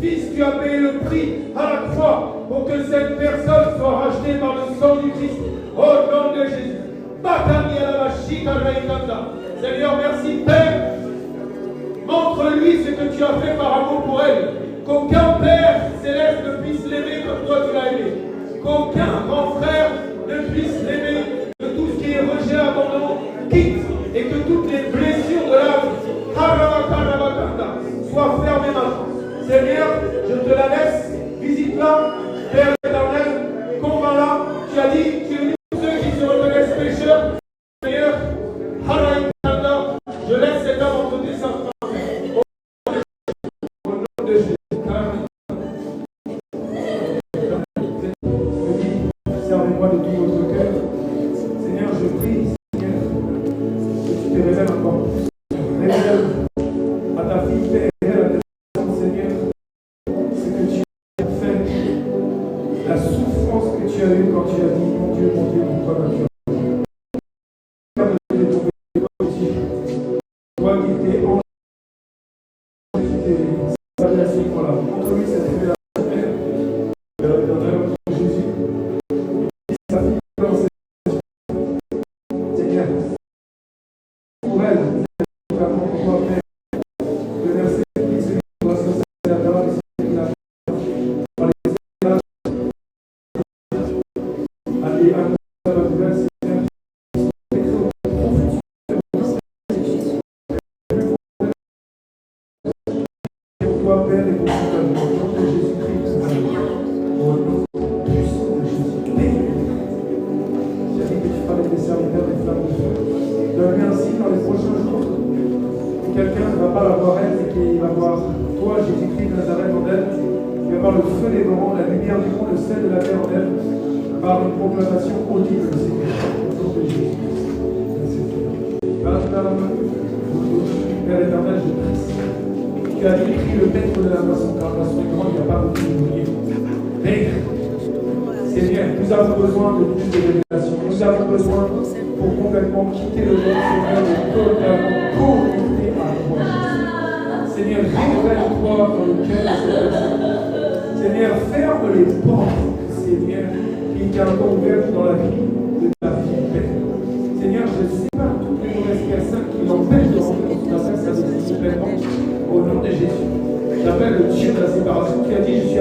Fils, tu as payé le prix à la croix pour que cette personne soit rachetée par le sang du Christ. Au nom de Jésus. Seigneur, merci Père. Montre-lui ce que tu as fait par amour pour elle. Qu'aucun Père céleste ne puisse l'aimer comme toi tu l'as aimé. Qu'aucun grand frère ne puisse l'aimer. Que tout ce qui est rejet, abandon, quitte. Et que toutes les blessures de l'âme soient fermées maintenant. Seigneur, je te la laisse. Visite-la. Père éternel, combat-la. Tu as dit, tu es venu pour ceux qui se reconnaissent pécheurs. Seigneur, je laisse cet homme entre tes mains. Au nom de Jésus. Servez-moi de tout votre cœur. Seigneur, je prie, Seigneur, que tu te révèles encore plus. Révèle à ta fille, Père, révèle à ta fille, Seigneur, ce que tu as fait, la souffrance que tu as eue quand tu as dit, mon Dieu, pourquoi m'as-tu fait? Toi qui t'es en montre-lui cette révélation, Père, dans le nom de Jésus. Sa fille dans cette Seigneur, pour elle, vraiment pour toi, Père, le verset qui se doit se la parole de la par les allez à la nouvelle, Seigneur. Toi, Père, et pour tout le nom de Jésus-Christ, au nom puissant de Jésus. J'ai dit que tu parlais des serviteurs des flammes de feu. Donne-lui ainsi dans les prochains jours. Quelqu'un ne va pas la voir elle, mais qui va voir toi, Jésus-Christ de Nazareth en elle. Il va voir le feu dévorant, la lumière du monde, le sel de la terre en elle, par une proclamation audible, Seigneur, au nom de Jésus-Christ. Père éternel, je prie. Tu as pris le maître de la moisson, car la moisson est grande, il n'y a pas beaucoup de moyens. Père, Seigneur, nous avons besoin de plus de révélation. Nous avons besoin pour complètement quitter le monde, Seigneur, de totalement connecter à toi. Seigneur, révèle-toi dans le cœur de cette personne. Seigneur, ferme les portes, Seigneur, qui est encore ouvertes dans la vie de ta vie, Père. Seigneur, je sépare toutes les mauvaises personnes qui l'empêchent de rentrer dans ta sainteté pleinement. Au nom de Jésus, j'appelle le Dieu de la séparation qui a dit, je suis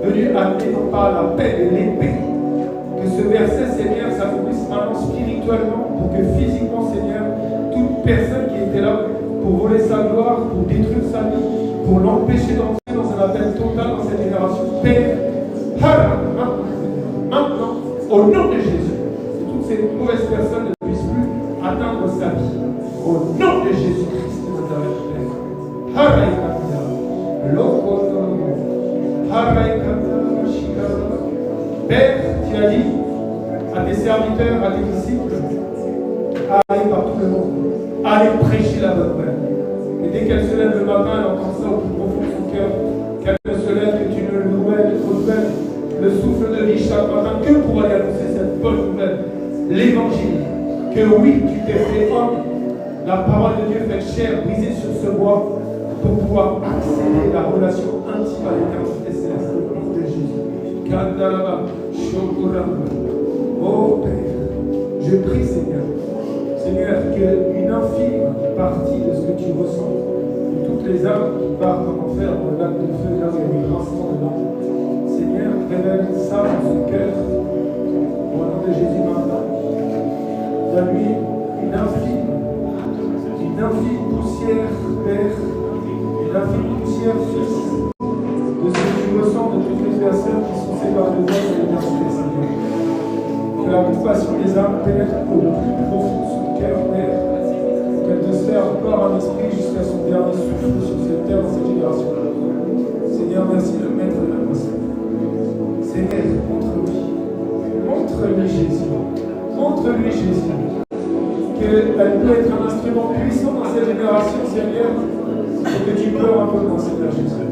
venu amener non pas la paix et l'épée. Que ce verset, Seigneur, s'accomplisse maintenant spirituellement pour que physiquement, Seigneur, toute personne qui était là pour voler sa gloire, pour détruire sa vie, pour l'empêcher d'entrer dans un appel total dans cette génération, Père, maintenant, au nom de Jésus, que toutes ces mauvaises personnes ne puissent plus atteindre sa vie. Au nom de Jésus-Christ de Nazareth, Père, tu as dit à tes serviteurs, à tes disciples, allez par tout le monde, allez prêcher la bonne nouvelle. Et dès qu'elle se lève le matin, elle entend ça au plus profond de son cœur, qu'elle se lève, que tu le renouvelles le souffle de vie chaque matin, que pour aller annoncer cette bonne nouvelle, l'évangile, que oui, tu t'es fait homme, la parole de Dieu faite chair, brisée sur ce bois, pour pouvoir accéder à la relation intime à l'éternité céleste au nom de Jésus. Oh Père, je prie Seigneur, qu'une infime partie de ce que tu ressens, de toutes les âmes qui partent en enfer dans le lac de feu, là où il y a du grincement dedans, Seigneur, révèle ça dans son cœur, au nom de Jésus maintenant. Donne-lui une infime poussière, Père, une infime poussière, Fils, de ce que tu ressens de toutes les personnes qui sont séparées de toi de l'éternité, Seigneur. Que la compassion des âmes pénètre au plus profond de son cœur, Père, qu'elle te serve corps un esprit jusqu'à son dernier souffle sur cette terre, dans cette génération. Seigneur, merci de mettre de la moisson. Seigneur, montre-lui Jésus. Montre-lui Jésus. Qu'elle peut être un instrument puissant dans cette génération, Seigneur, et que tu pleures un peu dans Seigneur Jésus.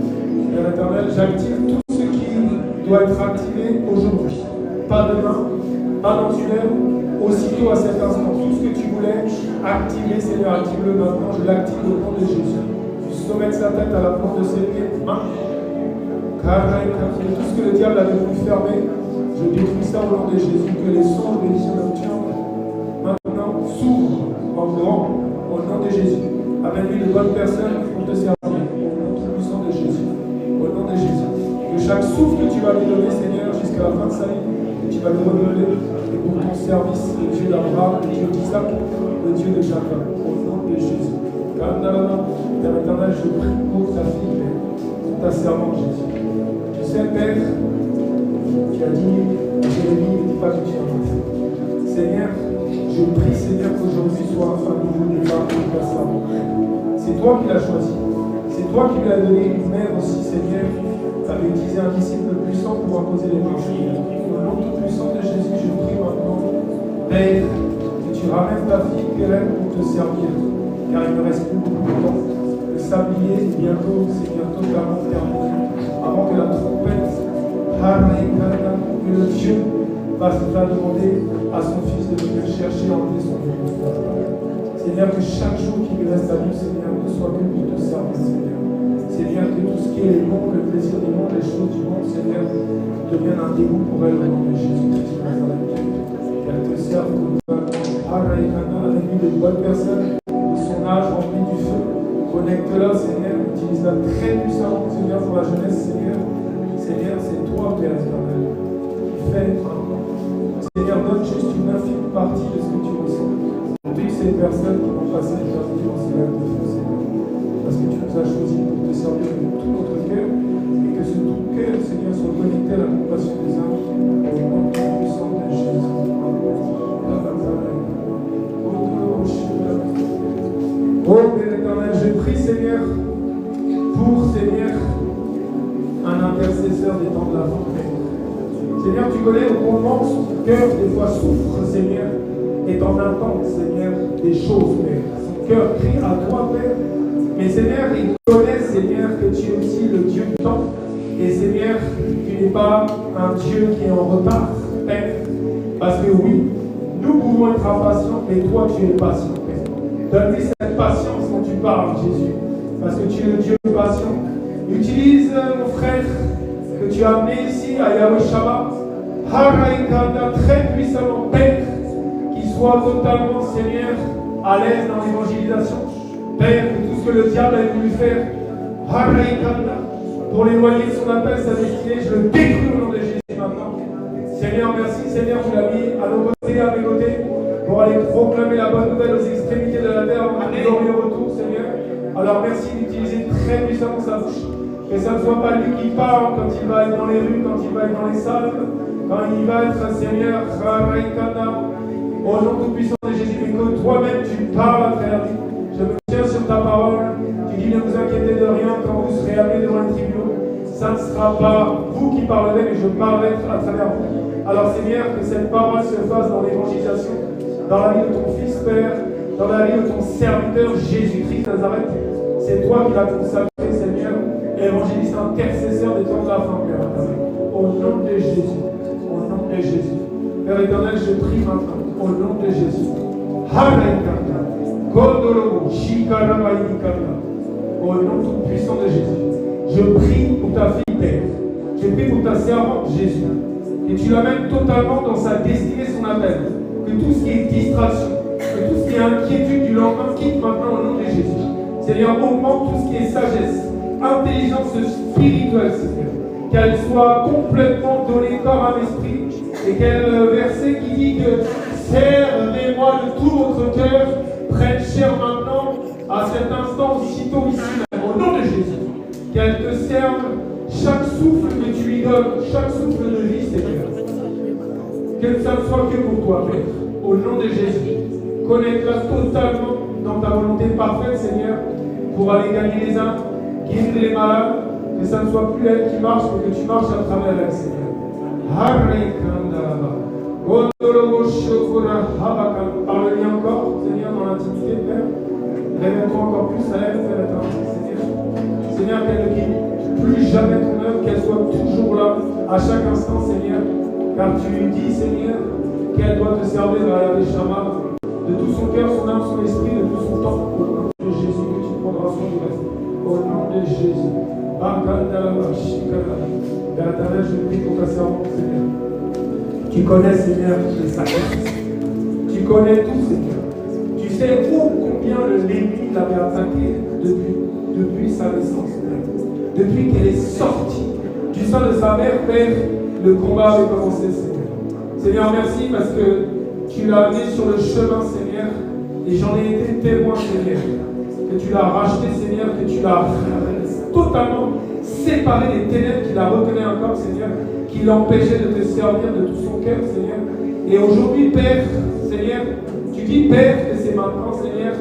Père éternel, j'active tout ce qui doit être activé aujourd'hui. Pas demain, pas dans une heure, aussitôt à cet instant. Tout ce que tu voulais activé, Seigneur, active-le maintenant. Je l'active au nom de Jésus. Du sommet de sa tête à la plante de ses pieds. Tout ce que le diable avait voulu fermer, je détruis ça au nom de Jésus. Que les songes, bénédictions nocturnes maintenant s'ouvrent en grand au nom de Jésus. Amène-lui de bonnes personnes pour te servir. Au nom tout-puissant de Jésus. Au nom de Jésus. Que chaque souffle que tu vas lui donner, Seigneur, jusqu'à la fin de sa vie, que tu vas le renouveler. Et pour ton service, le Dieu d'Abraham, le Dieu d'Isaac, le Dieu de Jacob. Au nom de Jésus. Père éternel, je prie pour ta fille, pour ta servante Jésus. Tu sais, Père, tu as dit, Jérémie, ne dis pas que tu es un. Seigneur, je prie, Seigneur, qu'aujourd'hui soit un nouveau départ pour ta servante. C'est toi qui l'as choisi. C'est toi qui lui as donné une mère aussi, Seigneur, avec utilisé un disciple puissant pour imposer les mains. Au nom tout-puissant de Jésus, je prie maintenant, Père, que tu ramènes ta fille pérenne pour te servir, car il ne reste plus beaucoup de temps. Le sablier est bientôt, Seigneur, totalement terminé, avant que la trompette, que le Dieu va demander à son fils de venir chercher en lui son Dieu. Seigneur, que chaque jour qui lui reste à vivre, Seigneur, ne soit que pour te servir, Seigneur. Seigneur, que tout ce qui est les bons, le plaisir du monde, les choses du monde, Seigneur, devienne un dégoût pour elle au nom de Jésus-Christ. Qu'elle te serve comme toi. Avec lui de bonnes personnes, de son âge rempli du feu. Connecte-la, Seigneur. Utilise-la très puissamment, Seigneur, pour la jeunesse, Seigneur. Seigneur, c'est toi, Père éternel, qui fais maintenant. Seigneur, donne juste une infime partie de ce que tu ressens. Pour toutes ces personnes qui vont passer l'éternité dans ces lacs de feu, Seigneur. Parce que tu nous as choisis pour te servir de tout notre cœur et que ce tout cœur, Seigneur, soit connecté à la compassion des âmes au nom puissant de Jésus. Oh Père éternel, je prie, Seigneur, pour, Seigneur, un intercesseur des temps de la fin. Seigneur, tu connais au moment où son cœur, des fois, souffre, Seigneur, est en attente, Seigneur, des choses, Père. Son cœur crie à toi, Père. Mais Seigneur, il connaît, Seigneur, que tu es aussi le Dieu du temps. Et Seigneur, tu n'es pas un Dieu qui est en retard, Père. Parce que oui, nous pouvons être impatients, mais toi, tu es patient, Père. Donne-lui cette patience quand tu parles, Jésus. Parce que tu es le Dieu patient. Utilise mon frère que tu as amené ici à Yahweh Shabbat. Haraïkanda, très puissamment, Père, qu'il soit totalement, Seigneur, à l'aise dans l'évangélisation. Père, que tout ce que le diable a voulu faire, pour l'éloigner de son appel, sa destinée, je le détruis au nom de Jésus maintenant. Seigneur, merci, Seigneur, tu l'as mis à nos côtés, à mes côtés, pour aller proclamer la bonne nouvelle aux extrémités de la terre, en glorieux retour, Seigneur. Alors merci d'utiliser très puissamment sa bouche. Que ça ne soit pas lui qui parle quand il va être dans les rues, quand il va être dans les salles, quand il va être, Seigneur, au nom tout-puissant de Jésus, mais que toi-même tu parles à travers lui. Je me tiens sur ta parole. Tu dis ne vous inquiétez de rien quand vous serez amenés devant les tribunaux. Ça ne sera pas vous qui parlerez, mais je parlerai à travers vous. Alors Seigneur, que cette parole se fasse dans l'évangélisation, dans la vie de ton Fils, Père, dans la vie de ton serviteur Jésus-Christ de Nazareth. C'est toi qui l'as consacré, Seigneur, évangéliste intercesseur des temps de la fin, Père. Au nom de Jésus. Au nom de Jésus. Père éternel, je prie maintenant. Au nom de Jésus. Hallelujah. Au nom tout puissant de Jésus, je prie pour ta fille, Père. Je prie pour ta servante, Jésus. Et tu l'amènes totalement dans sa destinée, son appel. Que tout ce qui est distraction, que tout ce qui est inquiétude du lendemain quitte maintenant au nom de Jésus. Seigneur, augmente tout ce qui est sagesse, intelligence spirituelle, Seigneur. Qu'elle soit complètement donnée par un esprit. Et quel verset qui dit que servez-moi de tout votre cœur, prenne chair maintenant, à cet instant, aussitôt ici même, au nom de Jésus. Qu'elle te serve chaque souffle que tu lui donnes, chaque souffle de vie, Seigneur. Que ça ne soit que pour toi, Père. Au nom de Jésus. Connecte-la totalement dans ta volonté parfaite, Seigneur, pour aller gagner les âmes, guérir les malades, que ça ne soit plus elle qui marche, mais que tu marches à travers elle, Seigneur. Parle-lui encore, Seigneur, dans l'intimité, Père. Révèle-toi encore plus à elle, Père éternel, Seigneur. Seigneur, qu'elle ne quitte plus jamais ton œuvre, qu'elle soit toujours là, à chaque instant, Seigneur. Car tu lui dis, Seigneur, qu'elle doit te servir derrière les chamas. de tout son cœur, son âme, son esprit, de tout son temps. Au nom de Jésus, que tu prendras soin du reste. Au nom de Jésus. Père éternel, je prie pour ta servante, Seigneur. Tu connais, Seigneur, les sacrifices. Tu connais tout, Seigneur. Tu sais combien l'ennemi l'avait attaqué depuis sa naissance, Père. Depuis qu'elle est sortie du sein de sa mère, Père, le combat avait commencé, Seigneur. Seigneur, merci parce que tu l'as amené sur le chemin, Seigneur, et j'en ai été témoin, Seigneur, que tu l'as racheté, Seigneur, que tu l'as totalement séparé des ténèbres qui la retenaient encore, Seigneur, qui l'empêchaient de te servir de tout son cœur, Seigneur. Et aujourd'hui, Père, Seigneur, tu dis, Père, que c'est maintenant, Seigneur,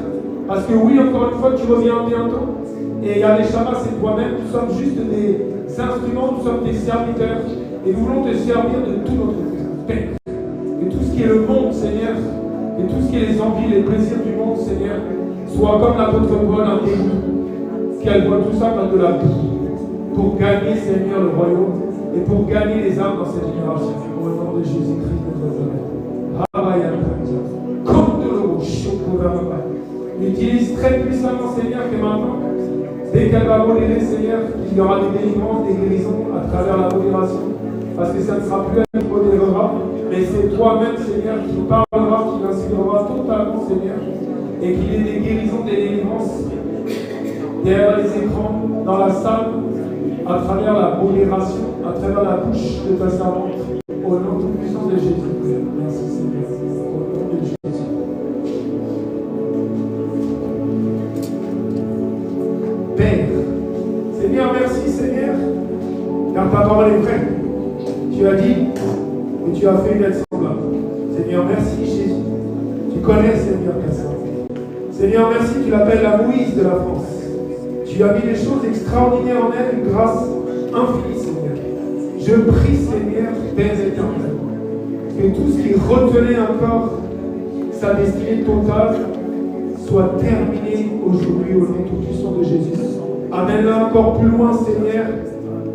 parce que oui, encore une fois, tu reviens bientôt. Et Yahshua, c'est toi-même, nous sommes juste des instruments, nous sommes des serviteurs, et nous voulons te servir de tout notre cœur, Père. Que tout ce qui est le monde, Seigneur, et tout ce qui est les envies, les plaisirs du monde, Seigneur, soit comme l'apôtre Paul, un dégoût, qu'elle voit tout ça comme de la boue, pour gagner, Seigneur, le royaume, et pour gagner les âmes dans cette génération, au nom de Jésus-Christ de Nazareth. Utilise très puissamment, Seigneur, que maintenant, dès qu'elle va modérer, Seigneur, qu'il y aura des délivrances, des guérisons à travers la modération, parce que ça ne sera plus elle qui modérera, mais c'est toi-même, Seigneur, qui parlera, qui l'inspirera totalement, Seigneur, et qu'il y ait des guérisons, des délivrances derrière les écrans, dans la salle, à travers la modération, à travers la bouche de ta servante, au nom tout puissant de Jésus. Merci, Seigneur. Au nom de Jésus. Père, Seigneur, merci, Seigneur, car ta parole est vraie. Tu as dit et tu as fait une aide semblable. Seigneur, merci, Jésus. Tu connais, Seigneur, ta servante. Seigneur, merci, tu l'appelles la Moïse de la France. Tu as mis des choses extraordinaires en elle, une grâce infinie, Seigneur. Je prie, Seigneur, Père éternel, que tout ce qui retenait encore sa destinée totale soit terminé aujourd'hui au nom tout puissant de Jésus. Amène-la encore plus loin, Seigneur,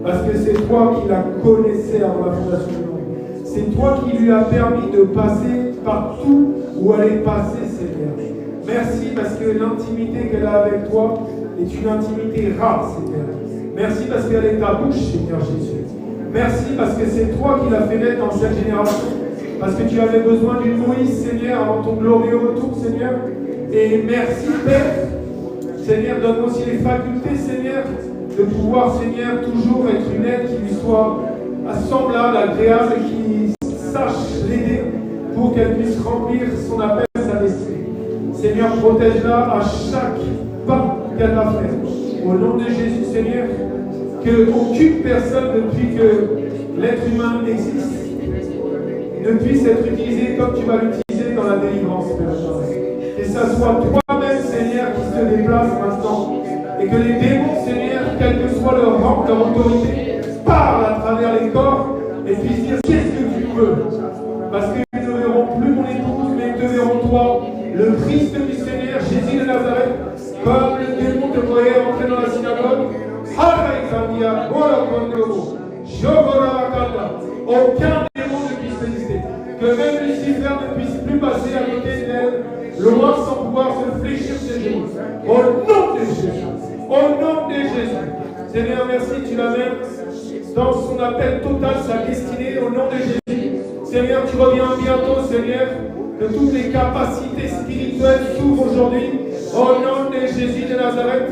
parce que c'est toi qui la connaissais avant la fondation du monde. C'est toi qui lui as permis de passer partout où elle est passée, Seigneur. Merci parce que l'intimité qu'elle a avec toi est une intimité rare, Seigneur. Merci parce qu'elle est ta bouche, Seigneur Jésus. Merci parce que c'est toi qui l'as fait naître dans cette génération. Parce que tu avais besoin d'une Moïse, Seigneur, avant ton glorieux retour, Seigneur. Et merci, Père. Seigneur, donne-moi aussi les facultés, Seigneur, de pouvoir, Seigneur, toujours être une aide qui lui soit semblable, agréable, qui sache l'aider pour qu'elle puisse remplir son appel, sa destinée. Seigneur, protège-la à chaque pas qu'elle va faire. Au nom de Jésus, Seigneur, qu'aucune personne, depuis que l'être humain existe, ne puisse être utilisé comme tu vas l'utiliser dans la délivrance, Père. Que ça soit toi-même, Seigneur, qui se déplace maintenant. Et que les démons, Seigneur, quel que soit leur rang, leur autorité, parlent à travers les corps et puissent dire qu'est-ce que tu veux. Parce qu'ils ne verront plus mon épouse, mais ils te verront toi, le Christ du Seigneur, Jésus de Nazareth, comme le démon te voyait entrer dans la synagogue. Aucun démon ne puisse résister. Que même Lucifer ne puisse plus passer à côté d'elle, loin sans pouvoir se fléchir ses genoux. Au nom de Jésus. Au nom de Jésus. Seigneur, merci, tu l'amènes dans son appel total, sa destinée, au nom de Jésus. Seigneur, tu reviens bientôt, Seigneur, que toutes les capacités spirituelles s'ouvrent aujourd'hui. Au nom de Jésus de Nazareth.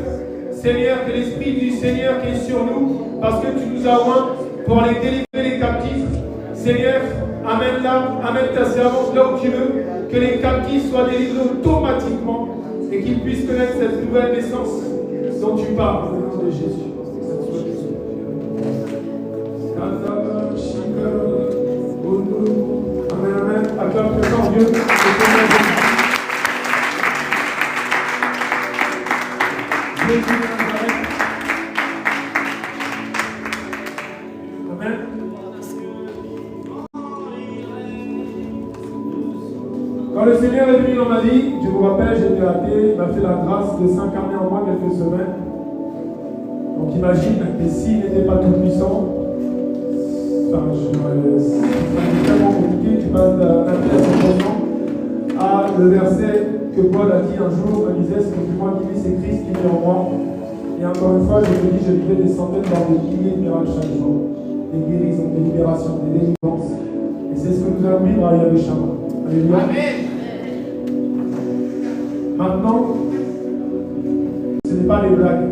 Seigneur, que l'Esprit du Seigneur qui est sur nous, parce que tu nous as oints pour aller délivrer les captifs. Seigneur, amène-la, amène ta servante là où tu veux, que les captifs soient délivrés automatiquement et qu'ils puissent connaître cette nouvelle naissance dont tu parles au nom de Jésus. Amen, amen. Acclame présent Dieu. Amen. Quand le Seigneur est venu dans ma vie, je vous rappelle, j'étais athée, il m'a fait la grâce de s'incarner en moi quelques semaines. Donc imagine que s'il n'était pas tout puissant, c'est tellement compliqué, tu passes d'un athée à 100%. à le verset que Paul a dit un jour, me disait, ce n'est plus moi qui vis, c'est Christ qui vit en moi. Et encore une fois, je vous dis, je vivais des centaines, voire des milliers de miracles chaque jour. Des guérisons, des libérations, des délivrances. Et c'est ce que nous allons vivre à Yahweh Shammah. Alléluia. Amen. Maintenant, ce n'est pas des blagues.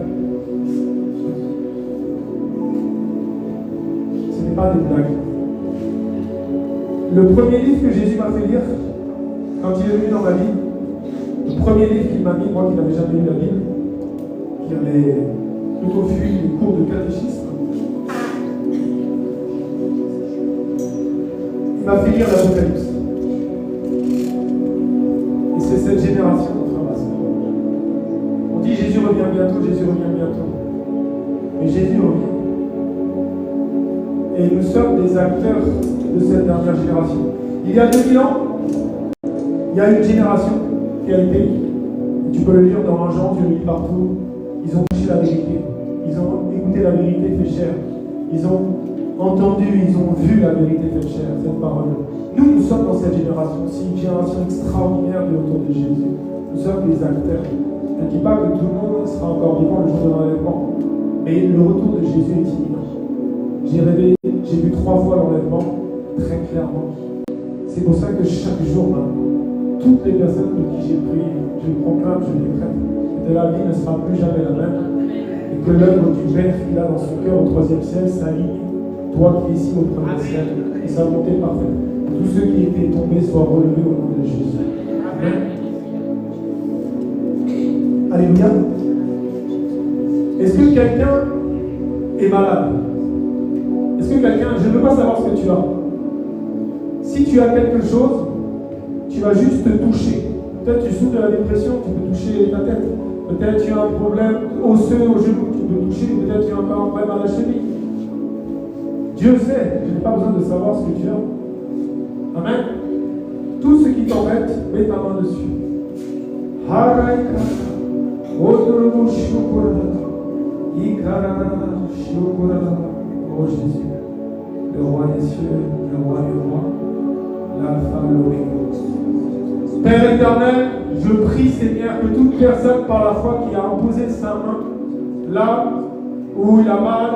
Ce n'est pas des blagues. Le premier livre que Jésus m'a fait lire, quand il est venu dans ma vie, le premier livre qu'il m'a mis, moi qui n'avais jamais lu la Bible, qui avait plutôt fui les cours de catéchisme, il m'a fait lire l'Apocalypse. Et c'est cette génération, frère et sœur. On dit Jésus revient bientôt, Jésus revient bientôt. Mais Jésus revient. Et nous sommes des acteurs de cette dernière génération. Il y a 2000 ans, il y a une génération qui a été, et tu peux le lire dans un Jean, tu le lis partout, ils ont touché la vérité, ils ont écouté la vérité fait chair, ils ont entendu, ils ont vu la vérité fait chair, cette parole. Nous sommes dans cette génération, c'est une génération extraordinaire de autour de Jésus. Nous sommes des acteurs. Je ne dis pas que tout le monde sera encore vivant le jour de l'enlèvement, mais le retour de Jésus est imminent. J'ai vu 3 fois l'enlèvement très clairement. C'est pour ça que chaque jour, toutes les personnes pour qui j'ai prié, je proclame, je décrète, que la vie ne sera plus jamais la même, et que l'œuvre du Père qu'il a dans son cœur au 3e ciel s'aligne, toi qui es ici au 1er ciel, et sa volonté parfaite. Tous ceux qui étaient tombés soient relevés au nom de Jésus. Amen. Alléluia. Est-ce que quelqu'un est malade? Est-ce que quelqu'un, je ne veux pas savoir ce que tu as. Si tu as quelque chose, tu vas juste te toucher. Peut-être tu souffres de la dépression, tu peux toucher ta tête. Peut-être tu as un problème osseux au genou, tu peux toucher. Peut-être tu as encore un problème à la cheville. Dieu sait, je n'ai pas besoin de savoir ce que tu as. Amen. Tout ce qui t'embête, mets ta main dessus. Oh Jésus, le roi des cieux, le roi des rois, l'alpha, l'oméga. Père éternel, je prie Seigneur que toute personne par la foi qui a imposé sa main là où il a mal,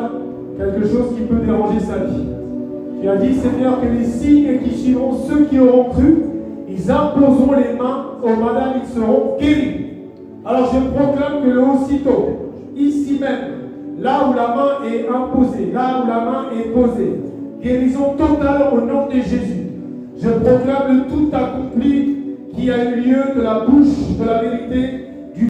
quelque chose qui peut déranger sa vie. Tu as dit Seigneur que les signes qui suivront ceux qui auront cru, ils imposeront les mains aux malades, ils seront guéris. Alors je proclame que le aussitôt, ici même, là où la main est imposée, là où la main est posée, guérison totale au nom de Jésus. Je proclame le tout accompli qui a eu lieu de la bouche de la vérité